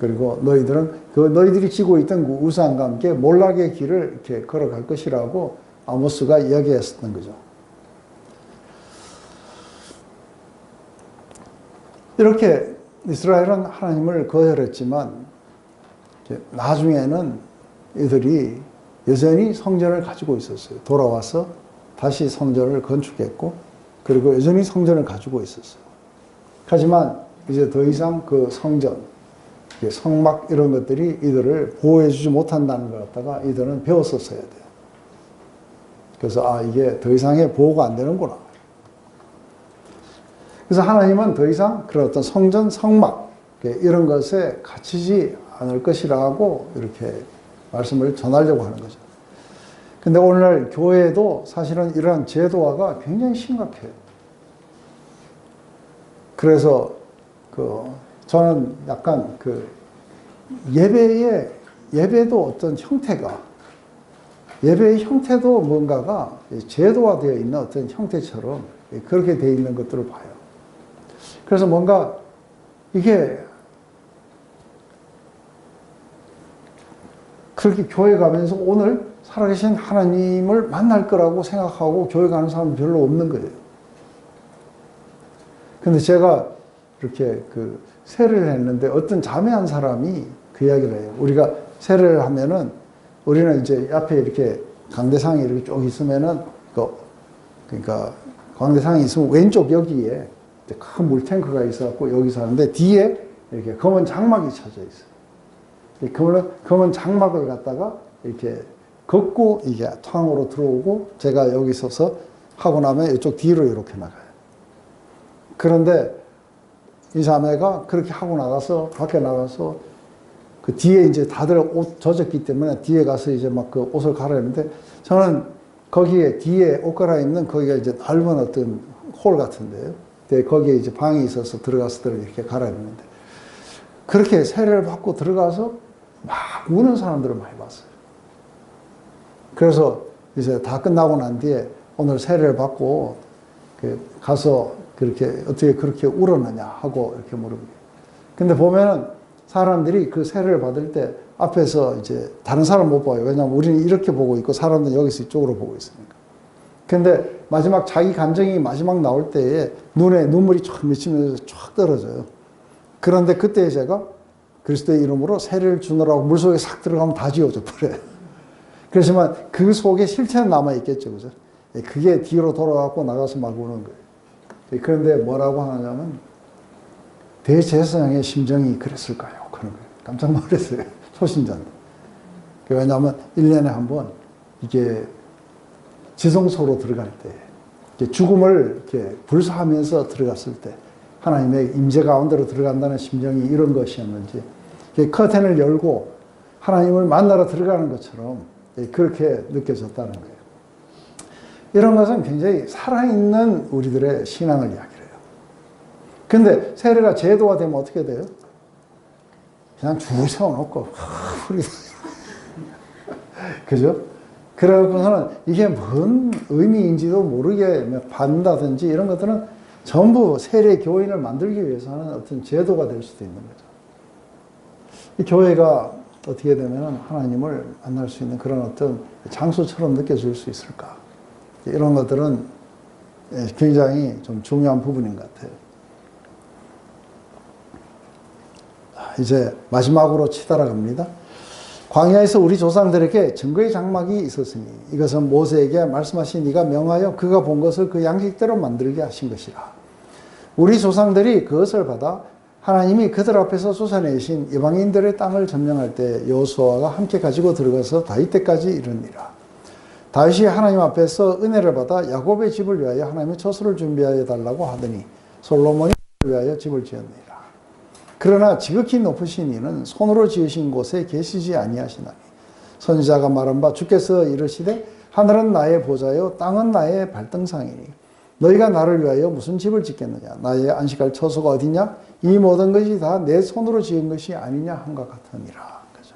그리고 너희들은 너희들이 지고 있던 그 우상과 함께 몰락의 길을 이렇게 걸어갈 것이라고 아모스가 이야기했었던 거죠. 이렇게 이스라엘은 하나님을 거절했지만 나중에는 이들이 여전히 성전을 가지고 있었어요. 돌아와서 다시 성전을 건축했고, 그리고 여전히 성전을 가지고 있었어요. 하지만 이제 더 이상 그 성전, 성막 이런 것들이 이들을 보호해주지 못한다는 걸 갖다가 이들은 배웠었어야 돼요. 그래서 이게 더 이상의 보호가 안 되는구나. 그래서 하나님은 더 이상 그런 어떤 성전, 성막 이런 것에 갇히지 않을 것이라고 이렇게 말씀을 전하려고 하는 거죠. 근데 오늘날 교회도 사실은 이러한 제도화가 굉장히 심각해요. 그래서 저는 약간 예배도 어떤 형태가, 예배의 형태도 뭔가가 제도화되어 있는 어떤 형태처럼 그렇게 되어 있는 것들을 봐요. 그래서 뭔가 이게 그렇게 교회 가면서 오늘 살아계신 하나님을 만날 거라고 생각하고 교회 가는 사람은 별로 없는 거예요. 근데 제가 이렇게 세례를 했는데 어떤 자매 한 사람이 그 이야기를 해요. 우리가 세례를 하면은 우리는 이제 앞에 이렇게 강대상이 이렇게 쭉 있으면은 그러니까 강대상이 있으면 왼쪽 여기에 큰 물탱크가 있어갖고 여기서 하는데 뒤에 이렇게 검은 장막이 쳐져 있어요. 검은 장막을 갖다가 이렇게 걷고 이게 탕으로 들어오고 제가 여기 서서 하고 나면 이쪽 뒤로 이렇게 나가요. 그런데 이 자매가 그렇게 하고 나가서 밖에 나가서 그 뒤에 이제 다들 옷 젖었기 때문에 뒤에 가서 이제 막 그 옷을 갈아입는데 저는 거기에 뒤에 옷 갈아입는 거기가 이제 넓은 어떤 홀 같은데요. 거기에 이제 방이 있어서 들어가서 이렇게 갈아입는데 그렇게 세례를 받고 들어가서 막 우는 사람들을 많이 봤어요. 그래서 이제 다 끝나고 난 뒤에 오늘 세례를 받고 가서 그렇게 어떻게 그렇게 울었느냐 하고 이렇게 물어보고. 근데 보면은 사람들이 그 세례를 받을 때 앞에서 이제 다른 사람 못 봐요. 왜냐하면 우리는 이렇게 보고 있고 사람들은 여기서 이쪽으로 보고 있으니까. 근데 마지막 자기 감정이 마지막 나올 때에 눈에 눈물이 쫙 맺히면서 쫙 떨어져요. 그런데 그때 제가 그리스도의 이름으로 세례를 주느라고 물속에 싹 들어가면 다 지워져 버려요. 그렇지만 그 속에 실체는 남아있겠죠. 그죠? 그게 뒤로 돌아가고 나가서 막 우는 거예요. 그런데 뭐라고 하냐면 대제사장의 심정이 그랬을까요? 그런 거예요. 깜짝 놀랐어요. 초신자인데. 왜냐하면 1년에 한 번 이게 지성소로 들어갈 때 죽음을 이렇게 불사하면서 들어갔을 때 하나님의 임재 가운데로 들어간다는 심정이 이런 것이었는지 커튼을 열고 하나님을 만나러 들어가는 것처럼 그렇게 느껴졌다는 거예요. 이런 것은 굉장히 살아있는 우리들의 신앙을 이야기해요. 근데 세례가 제도화 되면 어떻게 돼요? 그냥 줄 세워놓고 그죠? 그러고서는 이게 뭔 의미인지도 모르게 받는다든지 이런 것들은 전부 세례 교인을 만들기 위해서는 어떤 제도가 될 수도 있는 거죠. 이 교회가 어떻게 되면 하나님을 만날 수 있는 그런 어떤 장소처럼 느껴질 수 있을까? 이런 것들은 굉장히 좀 중요한 부분인 것 같아요. 이제 마지막으로 치달아 갑니다. 광야에서 우리 조상들에게 증거의 장막이 있었으니 이것은 모세에게 말씀하신 이가 명하여 그가 본 것을 그 양식대로 만들게 하신 것이라. 우리 조상들이 그것을 받아 하나님이 그들 앞에서 쏟아내신 이방인들의 땅을 점령할 때 여호수아가 함께 가지고 들어가서 다윗 때까지 이르니라. 다윗이 하나님 앞에서 은혜를 받아 야곱의 집을 위하여 하나님의 처소를 준비하여 달라고 하더니 솔로몬이 위하여 집을 지었니라. 그러나 지극히 높으신 이는 손으로 지으신 곳에 계시지 아니하시나니 선지자가 말한 바 주께서 이르시되 하늘은 나의 보좌요 땅은 나의 발등상이니 너희가 나를 위하여 무슨 집을 짓겠느냐 나의 안식할 처소가 어디냐 이 모든 것이 다 내 손으로 지은 것이 아니냐 함과 같으니라. 그죠?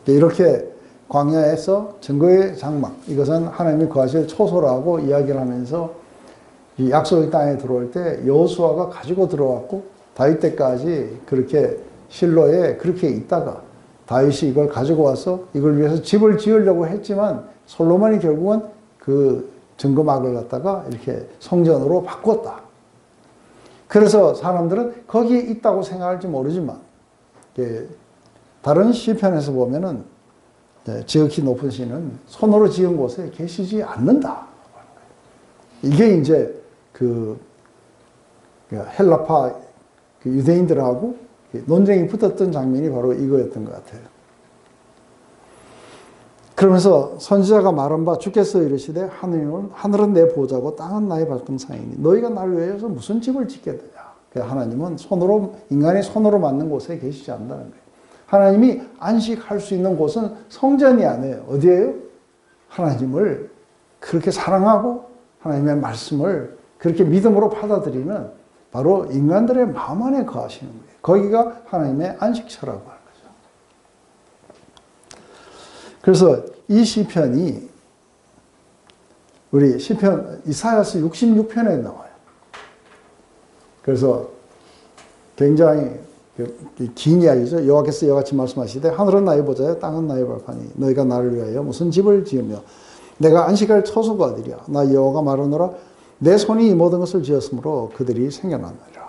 이렇게 광야에서 증거의 장막, 이것은 하나님이 거하실 초소라고 이야기를 하면서 이 약속의 땅에 들어올 때 여호수아가 가지고 들어왔고 다윗 때까지 그렇게 실로에 그렇게 있다가 다윗이 이걸 가지고 와서 이걸 위해서 집을 지으려고 했지만 솔로몬이 결국은 그 증거막을 갖다가 이렇게 성전으로 바꿨다. 그래서 사람들은 거기에 있다고 생각할지 모르지만 다른 시편에서 보면은 지극히 높은 신은 손으로 지은 곳에 계시지 않는다. 이게 이제 그 헬라파 유대인들하고 논쟁이 붙었던 장면이 바로 이거였던 것 같아요. 그러면서 선지자가 말한 바 주께서 이르시되 하늘은 내 보좌고 땅은 나의 발등상이니 너희가 나를 위해서 무슨 집을 짓겠느냐. 하나님은 인간이 손으로 만든 곳에 계시지 않는다는 거예요. 하나님이 안식할 수 있는 곳은 성전이 아니에요. 어디예요? 하나님을 그렇게 사랑하고 하나님의 말씀을 그렇게 믿음으로 받아들이는 바로 인간들의 마음 안에 거하시는 거예요. 거기가 하나님의 안식처라고 하는 거죠. 그래서 이 시편이 우리 시편 이사야서 66편에 나와요. 그래서 굉장히 긴 이야기죠. 여호와께서 이와같이 말씀하시되 하늘은 나의 보좌요 땅은 나의 발판이 너희가 나를 위하여 무슨 집을 지으며 내가 안식할 처소가 어디랴. 나 여호와가 말하노라 내 손이 이 모든 것을 지었으므로 그들이 생겨나느니라.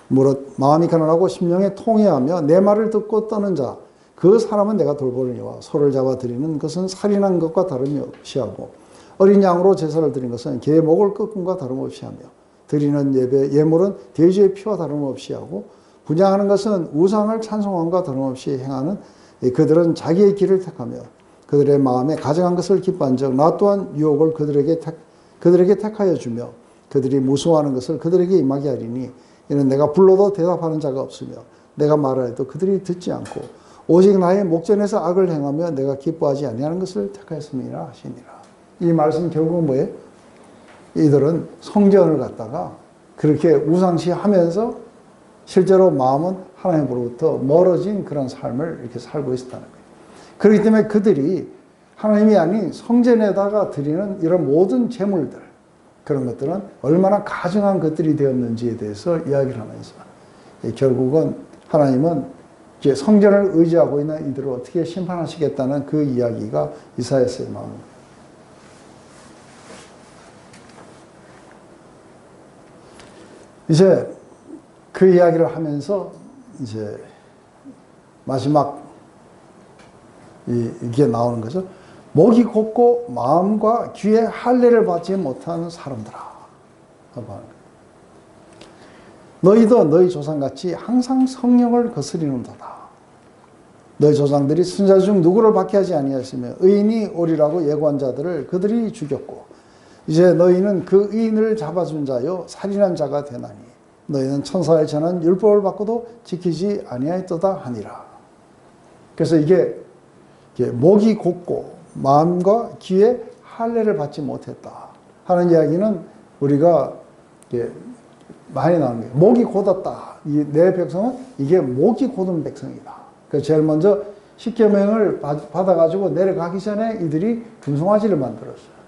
무릇 마음이 가난하고 심령에 통회하며 내 말을 듣고 떠는 자 그 사람은 내가 돌보느니와 소를 잡아 드리는 것은 살인한 것과 다름이 없이 하고 어린 양으로 제사를 드린 것은 개의 목을 꺾음과 다름없이 하며 드리는 예물은 돼지의 피와 다름없이 하고 분양하는 것은 우상을 찬송함과 다름없이 행하는 그들은 자기의 길을 택하며 그들의 마음에 가증한 것을 기뻐한즉 나 또한 유혹을 그들에게 택하여 주며 그들이 무수하는 것을 그들에게 임하게 하리니 이는 내가 불러도 대답하는 자가 없으며 내가 말하여도 그들이 듣지 않고 오직 나의 목전에서 악을 행하며 내가 기뻐하지 아니하는 것을 택하였음이라 하시니라. 이 말씀 결국은 뭐예요? 이들은 성전을 갖다가 그렇게 우상시하면서 실제로 마음은 하나님으로부터 멀어진 그런 삶을 이렇게 살고 있었다는 거예요. 그렇기 때문에 그들이 하나님이 아닌 성전에다가 드리는 이런 모든 제물들, 그런 것들은 얼마나 가증한 것들이 되었는지에 대해서 이야기를 하면서 결국은 하나님은 이제 성전을 의지하고 있는 이들을 어떻게 심판하시겠다는 그 이야기가 이사야서의 마음입니다. 이제 그 이야기를 하면서 이제 마지막 이게 나오는 거죠. 목이 곧고 마음과 귀에 할례를 받지 못하는 사람들아. 너희도 너희 조상같이 항상 성령을 거스리는도다. 너희 조상들이 선자 중 누구를 박해 하지 아니하였으며 의인이 오리라고 예고한 자들을 그들이 죽였고 이제 너희는 그 의인을 잡아준 자요 살인한 자가 되나니 너희는 천사의 전한 율법을 받고도 지키지 아니하였도다 하니라. 그래서 이게 목이 곧고 마음과 귀에 할례를 받지 못했다 하는 이야기는 우리가 많이 나오는 거예요. 목이 곧었다. 내 백성은 이게 목이 곧은 백성이다. 그래서 제일 먼저 십계명을 받아가지고 내려가기 전에 이들이 금송아지를 만들었어요.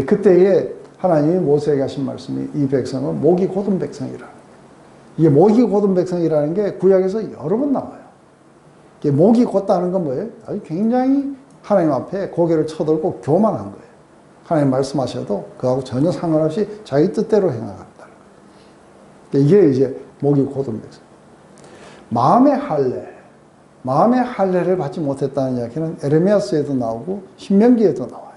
그때에 하나님이 모세에게 하신 말씀이 이 백성은 목이 곧은 백성이라. 이게 목이 곧은 백성이라는 게 구약에서 여러 번 나와요. 목이 곧다는 건 뭐예요? 아주 굉장히 하나님 앞에 고개를 쳐들고 교만한 거예요. 하나님 말씀하셔도 그하고 전혀 상관없이 자기 뜻대로 행하겠다. 이게 이제 목이 곧은 백성. 마음의 할례를 받지 못했다는 이야기는 에레미야서에도 나오고 신명기에도 나와요.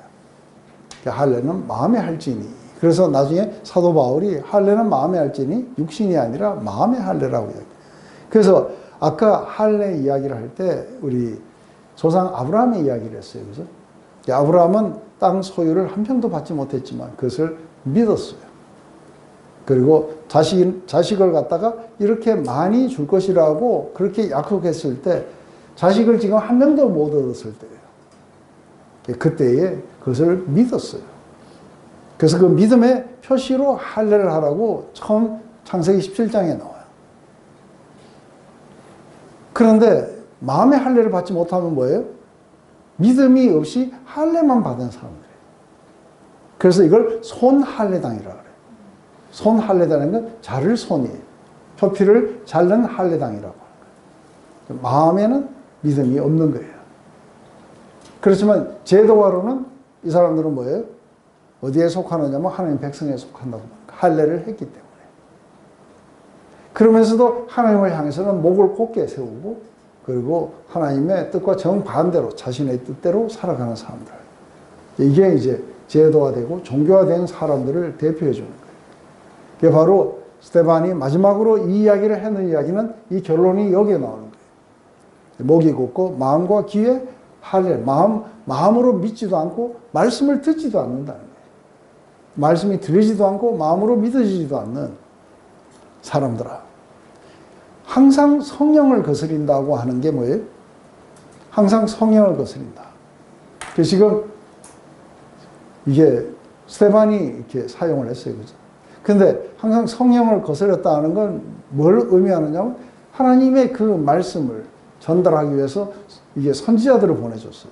할례는 마음의 할지니. 그래서 나중에 사도 바울이 할례는 마음의 할지니 육신이 아니라 마음의 할례라고 이야기해요. 그래서 아까 할례 이야기를 할 때 우리 조상 아브라함의 이야기를 했어요. 그죠? 아브라함은 땅 소유를 한 평도 받지 못했지만 그것을 믿었어요. 그리고 자식을 갖다가 이렇게 많이 줄 것이라고 그렇게 약속했을 때 자식을 지금 한 명도 못 얻었을 때예요. 그때에 그것을 믿었어요. 그래서 그 믿음의 표시로 할례를 하라고 처음 창세기 17장에 나와요. 그런데 마음의 할례를 받지 못하면 뭐예요? 믿음이 없이 할례만 받은 사람들이에요. 그래서 이걸 손할례당이라고 그래요. 손할례당은 자를 손이에요. 표피를 자른 할례당이라고. 마음에는 믿음이 없는 거예요. 그렇지만 제도화로는 이 사람들은 뭐예요? 어디에 속하느냐면 하나님 백성에 속한다고 할례를 했기 때문에. 그러면서도 하나님을 향해서는 목을 곧게 세우고 그리고 하나님의 뜻과 정반대로 자신의 뜻대로 살아가는 사람들. 이게 이제 제도화되고 종교화된 사람들을 대표해 주는 거예요. 그게 바로 스데반이 마지막으로 이 이야기를 하는 이야기는 이 결론이 여기에 나오는 거예요. 목이 곧고 마음과 귀에 할례, 마음으로 믿지도 않고 말씀을 듣지도 않는다는 거예요. 말씀이 들리지도 않고 마음으로 믿어지지도 않는 사람들아. 항상 성령을 거스린다고 하는 게 뭐예요? 항상 성령을 거스린다. 그래서 지금 이게 스데반이 이렇게 사용을 했어요. 그죠? 근데 항상 성령을 거스렸다는 건 뭘 의미하느냐면 하나님의 그 말씀을 전달하기 위해서 이게 선지자들을 보내줬어요.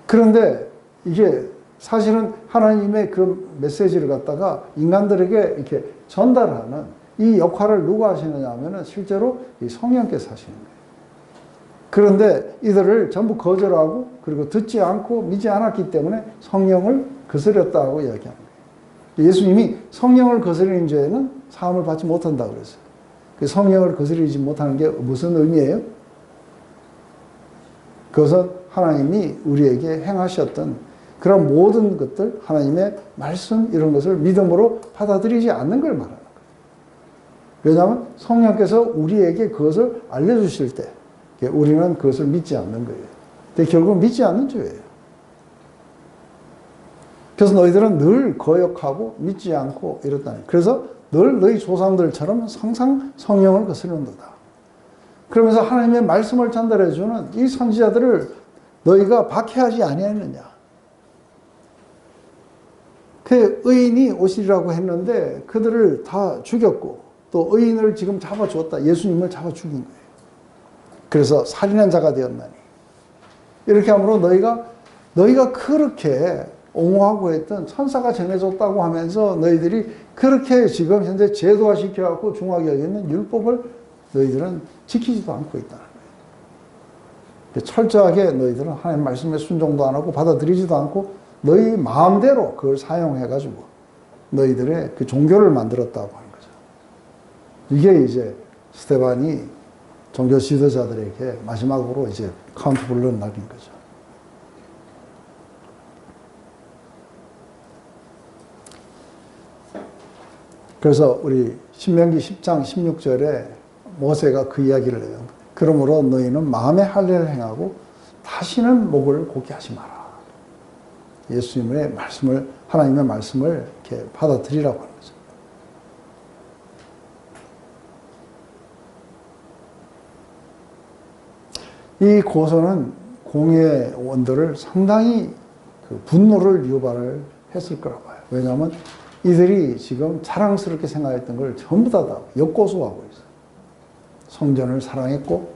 그런데 이게 사실은 하나님의 그 메시지를 갖다가 인간들에게 이렇게 전달하는 이 역할을 누가 하시느냐 하면은 실제로 이 성령께서 하시는 거예요. 그런데 이들을 전부 거절하고 그리고 듣지 않고 믿지 않았기 때문에 성령을 거스렸다고 이야기합니다. 예수님이 성령을 거스리는 죄는 사함을 받지 못한다고 그랬어요. 그 성령을 거스리지 못하는 게 무슨 의미예요? 그것은 하나님이 우리에게 행하셨던 그런 모든 것들, 하나님의 말씀 이런 것을 믿음으로 받아들이지 않는 걸 말하는 거예요. 왜냐하면 성령께서 우리에게 그것을 알려주실 때 우리는 그것을 믿지 않는 거예요. 근데 결국 믿지 않는 죄예요. 그래서 너희들은 늘 거역하고 믿지 않고 이렇다는 거예요. 그래서 늘 너희 조상들처럼 항상 성령을 거스르는도다. 그러면서 하나님의 말씀을 전달해 주는 이 선지자들을 너희가 박해하지 아니했느냐. 그 의인이 오시리라고 했는데 그들을 다 죽였고 또 의인을 지금 잡아 주었다. 예수님을 잡아 죽인 거예요. 그래서 살인한 자가 되었나니. 이렇게 함으로 너희가 그렇게 옹호하고 했던 천사가 전해줬다고 하면서 너희들이 그렇게 지금 현재 제도화 시켜갖고 중하게 여기는 율법을 너희들은 지키지도 않고 있다는 거예요. 철저하게 너희들은 하나님 말씀에 순종도 안 하고 받아들이지도 않고 너희 마음대로 그걸 사용해가지고 너희들의 그 종교를 만들었다고 하는 거죠. 이게 이제 스데반이 종교 지도자들에게 마지막으로 이제 카운트블러를 날린 거죠. 그래서 우리 신명기 10장 16절에 모세가 그 이야기를 해요. 그러므로 너희는 마음의 할례를 행하고 다시는 목을 곧게 하지 마라. 예수님의 말씀을, 하나님의 말씀을 이렇게 받아들이라고 하는 거죠. 이 고소는 공예 원들을 상당히 그 분노를 유발을 했을 거라고 봐요. 왜냐하면 이들이 지금 자랑스럽게 생각했던 걸 전부 다 역고소하고 있어요. 성전을 사랑했고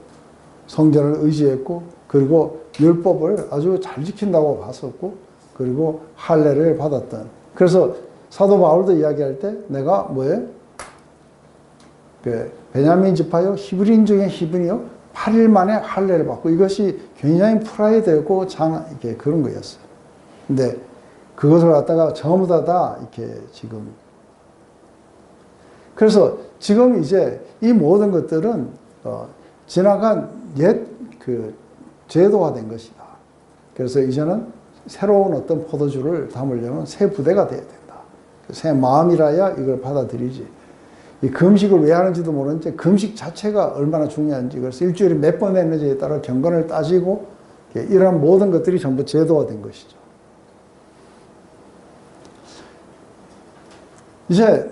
성전을 의지했고 그리고 율법을 아주 잘 지킨다고 봤었고 그리고 할례를 받았던. 그래서 사도 바울도 이야기할 때 내가 뭐예요? 그 베냐민 지파요 히브리인 중에 히브리요 8일 만에 할례를 받고 이것이 굉장히 프라이드였고 이렇게 그런 거였어요. 근데 그것을 갖다가 전부 다 이렇게 지금. 그래서 지금 이제 이 모든 것들은 지나간 옛 그 제도화된 것이다. 그래서 이제는 새로운 어떤 포도주를 담으려면 새 부대가 돼야 된다. 새 마음이라야 이걸 받아들이지. 이 금식을 왜 하는지도 모르는데 금식 자체가 얼마나 중요한지 그래서 일주일에 몇 번 했는지에 따라 경건을 따지고 이런 모든 것들이 전부 제도화된 것이죠. 이제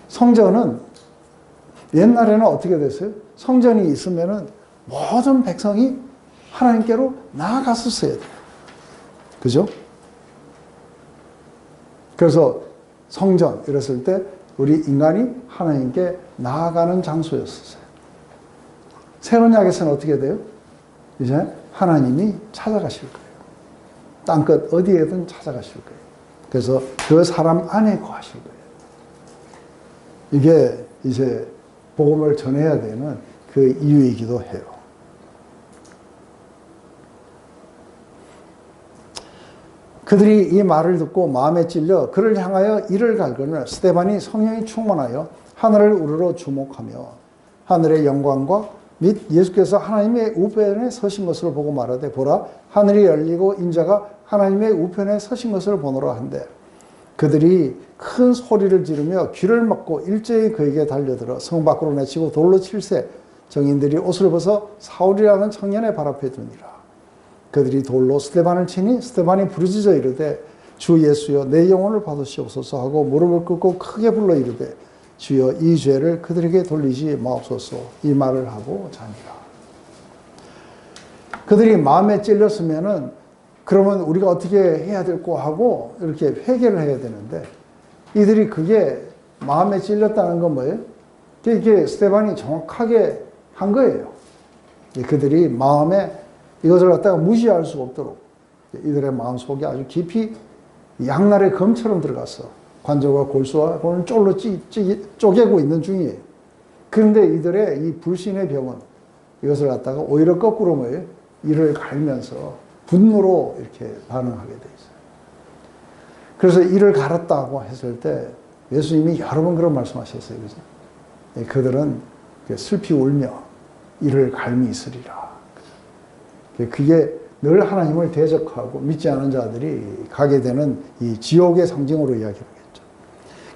성전은 옛날에는 어떻게 됐어요? 성전이 있으면은 모든 백성이 하나님께로 나아갔었어야 돼요. 그죠? 그래서 성전 이랬을 때 우리 인간이 하나님께 나아가는 장소였었어요. 새로운 약에서는 어떻게 돼요? 이제 하나님이 찾아가실 거예요. 땅끝 어디에든 찾아가실 거예요. 그래서 그 사람 안에 거하실 거예요. 이게 이제 복음을 전해야 되는 그 이유이기도 해요. 그들이 이 말을 듣고 마음에 찔려 그를 향하여 이를 갈거늘 스데반이 성령이 충만하여 하늘을 우러러 주목하며 하늘의 영광과 및 예수께서 하나님의 우편에 서신 것을 보고 말하되 보라 하늘이 열리고 인자가 하나님의 우편에 서신 것을 보노라 한데 그들이 큰 소리를 지르며 귀를 막고 일제히 그에게 달려들어 성 밖으로 내치고 돌로 칠세 정인들이 옷을 벗어 사울이라는 청년의 발 앞에 두니라. 그들이 돌로 스데반을 치니 스데반이 부르짖어 이르되 주 예수여 내 영혼을 받으시옵소서 하고 무릎을 꿇고 크게 불러 이르되 주여 이 죄를 그들에게 돌리지 마옵소서 이 말을 하고 자니라. 그들이 마음에 찔렸으면은 그러면 우리가 어떻게 해야 될까 하고 이렇게 회개를 해야 되는데 이들이 그게 마음에 찔렸다는 건 뭐예요? 이게 스데반이 정확하게 한 거예요. 그들이 마음에 이것을 갖다가 무시할 수 없도록 이들의 마음속에 아주 깊이 양날의 검처럼 들어갔어. 관절과 골수와 골을 쫄로 쪼개고 있는 중이에요. 그런데 이들의 이 불신의 병은 이것을 갖다가 오히려 거꾸로 뭐예요? 이를 갈면서 분노로 이렇게 반응하게 돼 있어요. 그래서 이를 갈았다고 했을 때 예수님이 여러 번 그런 말씀하셨어요. 그죠? 그들은 슬피 울며 이를 갈미 있으리라. 그게 늘 하나님을 대적하고 믿지 않은 자들이 가게 되는 이 지옥의 상징으로 이야기하겠죠.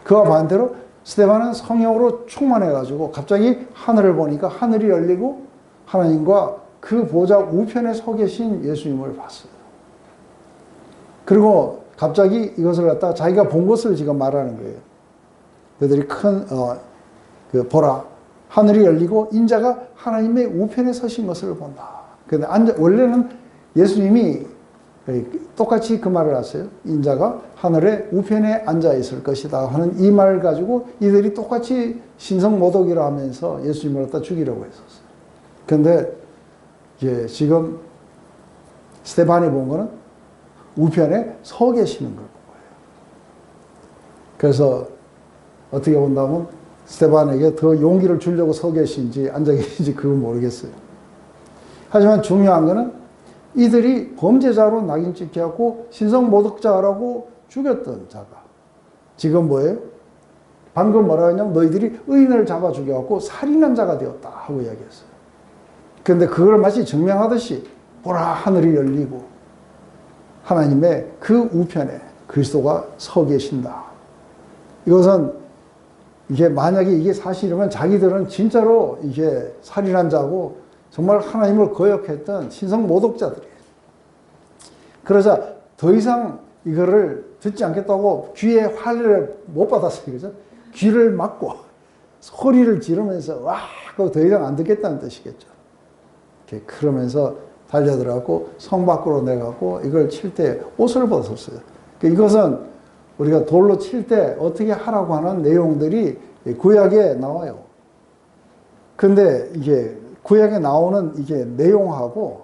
그와 반대로 스데반은 성령으로 충만해가지고 갑자기 하늘을 보니까 하늘이 열리고 하나님과 그 보좌 우편에 서 계신 예수님을 봤어요. 그리고 갑자기 이것을 갖다가 자기가 본 것을 지금 말하는 거예요. 그들이 보라 하늘이 열리고 인자가 하나님의 우편에 서신 것을 본다. 근데 원래는 예수님이 똑같이 그 말을 하세요. 인자가 하늘의 우편에 앉아 있을 것이다 하는 이 말을 가지고 이들이 똑같이 신성모독이라 하면서 예수님을 갖다 죽이려고 했었어요. 근데 지금 스데반이 본 거는 우편에 서 계시는 걸 본 거예요. 그래서 어떻게 본다면 스데반에게 더 용기를 주려고 서 계신지 앉아 계신지 그건 모르겠어요. 하지만 중요한 거는 이들이 범죄자로 낙인 찍혀갖고 신성모독자라고 죽였던 자가 지금 뭐예요? 방금 뭐라 하냐면 너희들이 의인을 잡아 죽여갖고 살인한 자가 되었다 하고 이야기했어요. 그런데 그걸 마치 증명하듯이 보라 하늘이 열리고 하나님의 그 우편에 그리스도가 서 계신다. 이것은 이게 만약에 이게 사실이면 자기들은 진짜로 이게 살인한 자고 정말 하나님을 거역했던 신성모독자들이에요. 그러자 더 이상 이거를 듣지 않겠다고 귀에 환례를 못 받았어요. 그죠? 귀를 막고 소리를 지르면서 와! 그거 더 이상 안 듣겠다는 뜻이겠죠. 그러면서 달려들어가고 성 밖으로 내가고 이걸 칠 때 옷을 벗었어요. 이것은 우리가 돌로 칠 때 어떻게 하라고 하는 내용들이 구약에 나와요. 근데 이게 구약에 나오는 이게 내용하고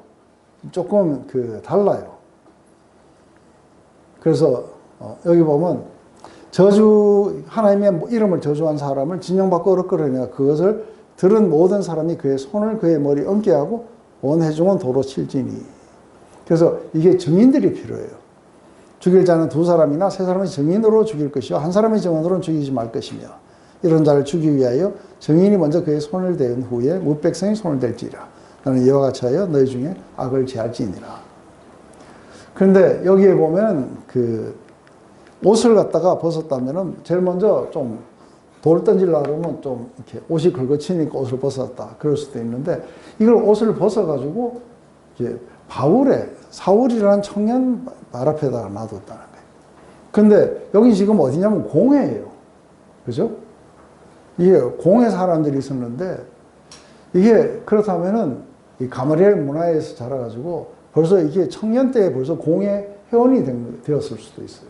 조금 달라요. 그래서 여기 보면 하나님의 이름을 저주한 사람을 진영받고 끌어내가 그것을 들은 모든 사람이 그의 손을 그의 머리에 얹게 하고 온 회중은 도로 칠지니. 그래서 이게 증인들이 필요해요. 죽일 자는 2사람이나 3사람이 증인으로 죽일 것이요 한 사람의 증언으로는 죽이지 말 것이며 이런 자를 죽이기 위하여 증인이 먼저 그의 손을 댄 후에 무백성이 손을 댈지라. 나는 이와 같이 하여 너희 중에 악을 제할지니라. 그런데 여기에 보면 옷을 갖다가 벗었다면은 제일 먼저 좀 돌 던지려고 그러면 좀 이렇게 옷이 긁어치니까 옷을 벗었다. 그럴 수도 있는데 이걸 옷을 벗어가지고 이제 사울이라는 청년 발 앞에다가 놔뒀다는 거예요. 근데 여기 지금 어디냐면 공회예요. 그죠? 이게 공회 사람들이 있었는데 이게 그렇다면은 이 가마리엘 문화에서 자라가지고 벌써 이게 청년 때에 벌써 공회 회원이 되었을 수도 있어요.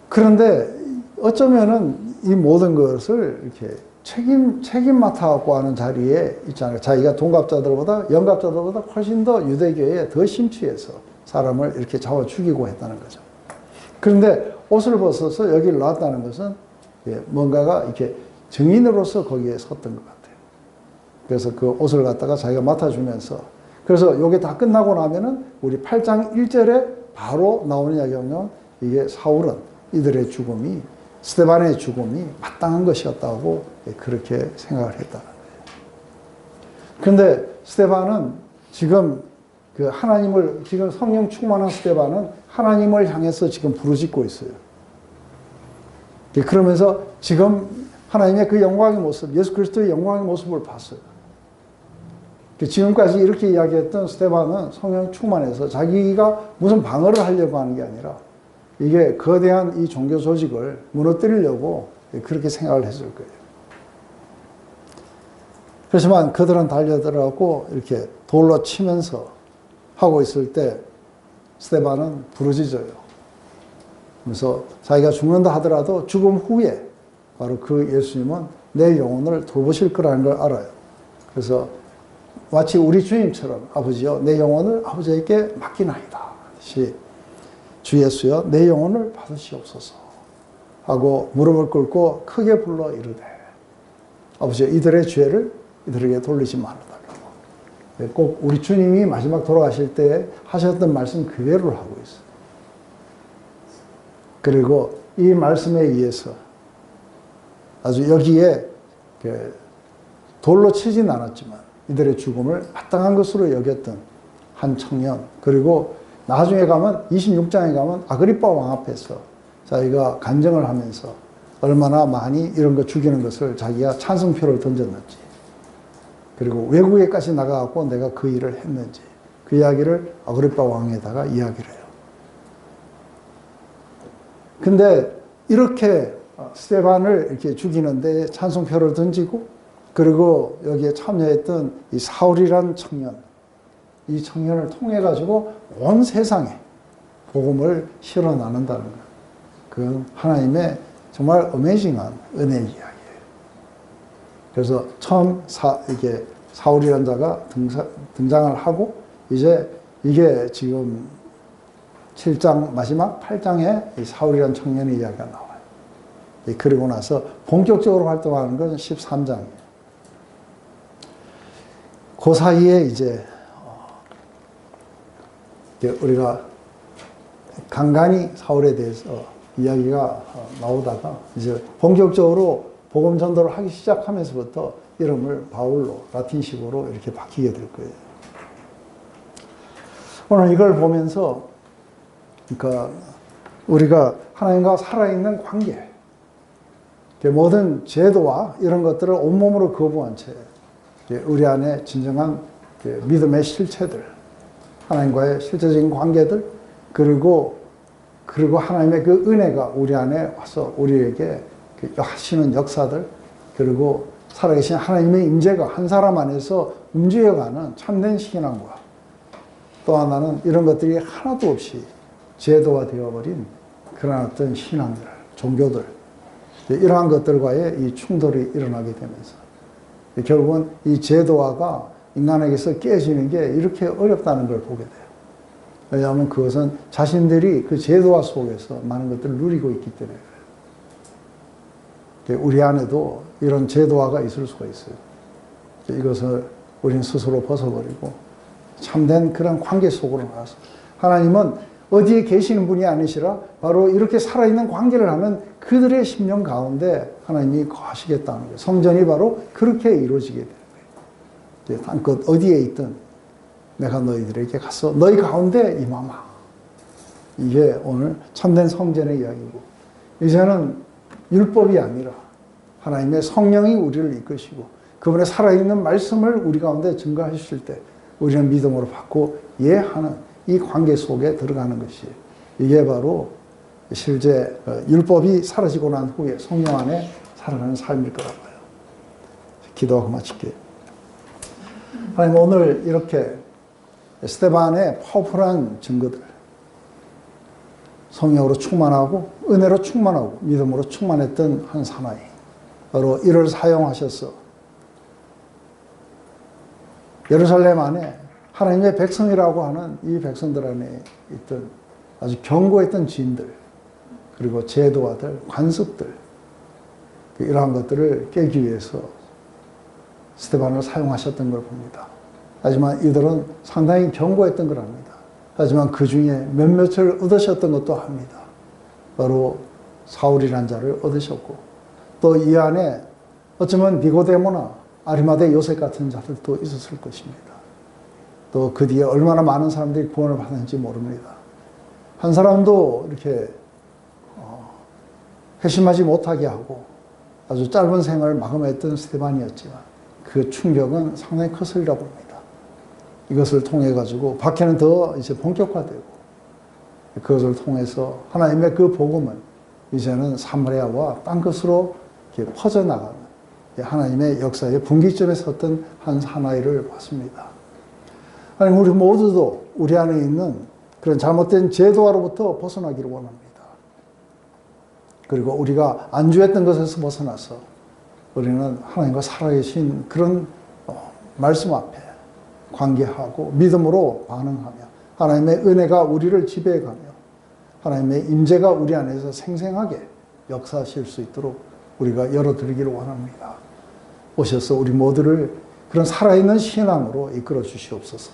그런데 어쩌면은 이 모든 것을 이렇게 책임 맡아갖고 하는 자리에 있잖아요. 자기가 동갑자들보다 영갑자들보다 훨씬 더 유대교에 더 심취해서 사람을 이렇게 잡아 죽이고 했다는 거죠. 그런데 옷을 벗어서 여기를 놨다는 것은 뭔가가 이렇게 증인으로서 거기에 섰던 것 같아요. 그래서 그 옷을 갖다가 자기가 맡아주면서, 그래서 요게 다 끝나고 나면은 우리 8장 1절에 바로 나오는 이야기하면, 이게 사울은 이들의 죽음이, 스데반의 죽음이 마땅한 것이었다고 그렇게 생각을 했다는 거예요. 그런데 스데반은 지금 그 하나님을, 지금 성령 충만한 스데반은 하나님을 향해서 지금 부르짖고 있어요. 그러면서 지금 하나님의 그 영광의 모습, 예수 그리스도의 영광의 모습을 봤어요. 지금까지 이렇게 이야기했던 스데반은 성령 충만해서 자기가 무슨 방어를 하려고 하는 게 아니라 이게 거대한 이 종교 조직을 무너뜨리려고 그렇게 생각을 했을 거예요. 그렇지만 그들은 달려들어가고 이렇게 돌로 치면서 하고 있을 때 스데반은 부르짖어요. 그래서 자기가 죽는다 하더라도 죽음 후에 바로 그 예수님은 내 영혼을 돌보실 거라는 걸 알아요. 그래서 마치 우리 주님처럼 아버지여 내 영혼을 아버지에게 맡기나이다 하듯이 주 예수여 내 영혼을 받으시옵소서 하고 무릎을 꿇고 크게 불러 이르되 아버지여 이들의 죄를 이들에게 돌리지 말아달라고. 꼭 우리 주님이 마지막 돌아가실 때 하셨던 말씀 그대로를 하고 있어요. 그리고 이 말씀에 의해서 아주 여기에 돌로 치진 않았지만 이들의 죽음을 마땅한 것으로 여겼던 한 청년, 그리고 나중에 가면 26장에 가면 아그리빠 왕 앞에서 자기가 간증을 하면서 얼마나 많이 이런 거 죽이는 것을 자기가 찬성표를 던졌는지, 그리고 외국에까지 나가갖고 내가 그 일을 했는지 그 이야기를 아그리빠 왕에다가 이야기를 해요. 근데 이렇게 스데반을 이렇게 죽이는데 찬송표를 던지고, 그리고 여기에 참여했던 이 사울이란 청년, 이 청년을 통해 가지고 온 세상에 복음을 실어 나눈다는 것, 그건 하나님의 정말 어메이징한 은혜의 이야기예요. 그래서 처음 이게 사울이란 자가 등장을 하고, 이제 이게 지금 7장 마지막 8장에 이 사울이란 청년의 이야기가 나와요. 그리고 나서 본격적으로 활동하는 건 13장이에요. 그 사이에 이제 우리가 간간히 사울에 대해서 이야기가 나오다가 이제 본격적으로 복음 전도를 하기 시작하면서부터 이름을 바울로 라틴식으로 이렇게 바뀌게 될 거예요. 오늘 이걸 보면서 그러니까 우리가 하나님과 살아있는 관계, 모든 제도와 이런 것들을 온몸으로 거부한 채 우리 안에 진정한 믿음의 실체들, 하나님과의 실제적인 관계들, 그리고 하나님의 그 은혜가 우리 안에 와서 우리에게 하시는 역사들, 그리고 살아계신 하나님의 임재가 한 사람 안에서 움직여가는 참된 신앙과, 또 하나는 이런 것들이 하나도 없이 제도화 되어버린 그런 어떤 신앙들, 종교들, 이러한 것들과의 이 충돌이 일어나게 되면서 결국은 이 제도화가 인간에게서 깨지는 게 이렇게 어렵다는 걸 보게 돼요. 왜냐하면 그것은 자신들이 그 제도화 속에서 많은 것들을 누리고 있기 때문에 그래요. 우리 안에도 이런 제도화가 있을 수가 있어요. 이것을 우리는 스스로 벗어버리고 참된 그런 관계 속으로 나가서, 하나님은 어디에 계시는 분이 아니시라 바로 이렇게 살아있는 관계를 하면 그들의 심령 가운데 하나님이 거하시겠다는 거예요. 성전이 바로 그렇게 이루어지게 되는 거예요. 땅끝 어디에 있든 내가 너희들에게 가서 너희 가운데 임하마. 이게 오늘 참된 성전의 이야기고, 이제는 율법이 아니라 하나님의 성령이 우리를 이끄시고 그분의 살아있는 말씀을 우리 가운데 증거하실 때 우리는 믿음으로 받고 예하는 이 관계 속에 들어가는 것이, 이게 바로 실제 율법이 사라지고 난 후에 성령 안에 살아가는 삶일 거라고 해요. 기도하고 마칠게요. 하나님, 오늘 이렇게 스데반의 파워풀한 증거들, 성령으로 충만하고 은혜로 충만하고 믿음으로 충만했던 한 사나이, 바로 이를 사용하셔서 예루살렘 안에 하나님의 백성이라고 하는 이 백성들 안에 있던 아주 견고했던 지인들, 그리고 제도와들, 관습들, 이러한 것들을 깨기 위해서 스데반을 사용하셨던 걸 봅니다. 하지만 이들은 상당히 견고했던 걸 합니다. 하지만 그 중에 몇몇을 얻으셨던 것도 합니다. 바로 사울이라는 자를 얻으셨고 또 이 안에 어쩌면 니고데모나 아리마대 요셉 같은 자들도 있었을 것입니다. 또 그 뒤에 얼마나 많은 사람들이 구원을 받았는지 모릅니다. 한 사람도 이렇게 회심하지 못하게 하고 아주 짧은 생을 마감했던 스데반이었지만 그 충격은 상당히 컸으리라고 봅니다. 이것을 통해 가지고 박해는 더 이제 본격화되고 그것을 통해서 하나님의 그 복음은 이제는 사마리아와 땅끝으로 이렇게 퍼져나가는 하나님의 역사의 분기점에 섰던 한 사나이를 봤습니다. 하나님, 우리 모두도 우리 안에 있는 그런 잘못된 제도화로부터 벗어나기를 원합니다. 그리고 우리가 안주했던 것에서 벗어나서 우리는 하나님과 살아계신 그런 말씀 앞에 관계하고 믿음으로 반응하며 하나님의 은혜가 우리를 지배해가며 하나님의 임재가 우리 안에서 생생하게 역사하실 수 있도록 우리가 열어드리기를 원합니다. 오셔서 우리 모두를 그런 살아있는 신앙으로 이끌어 주시옵소서.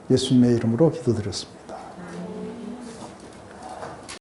예수님의 이름으로 기도드렸습니다.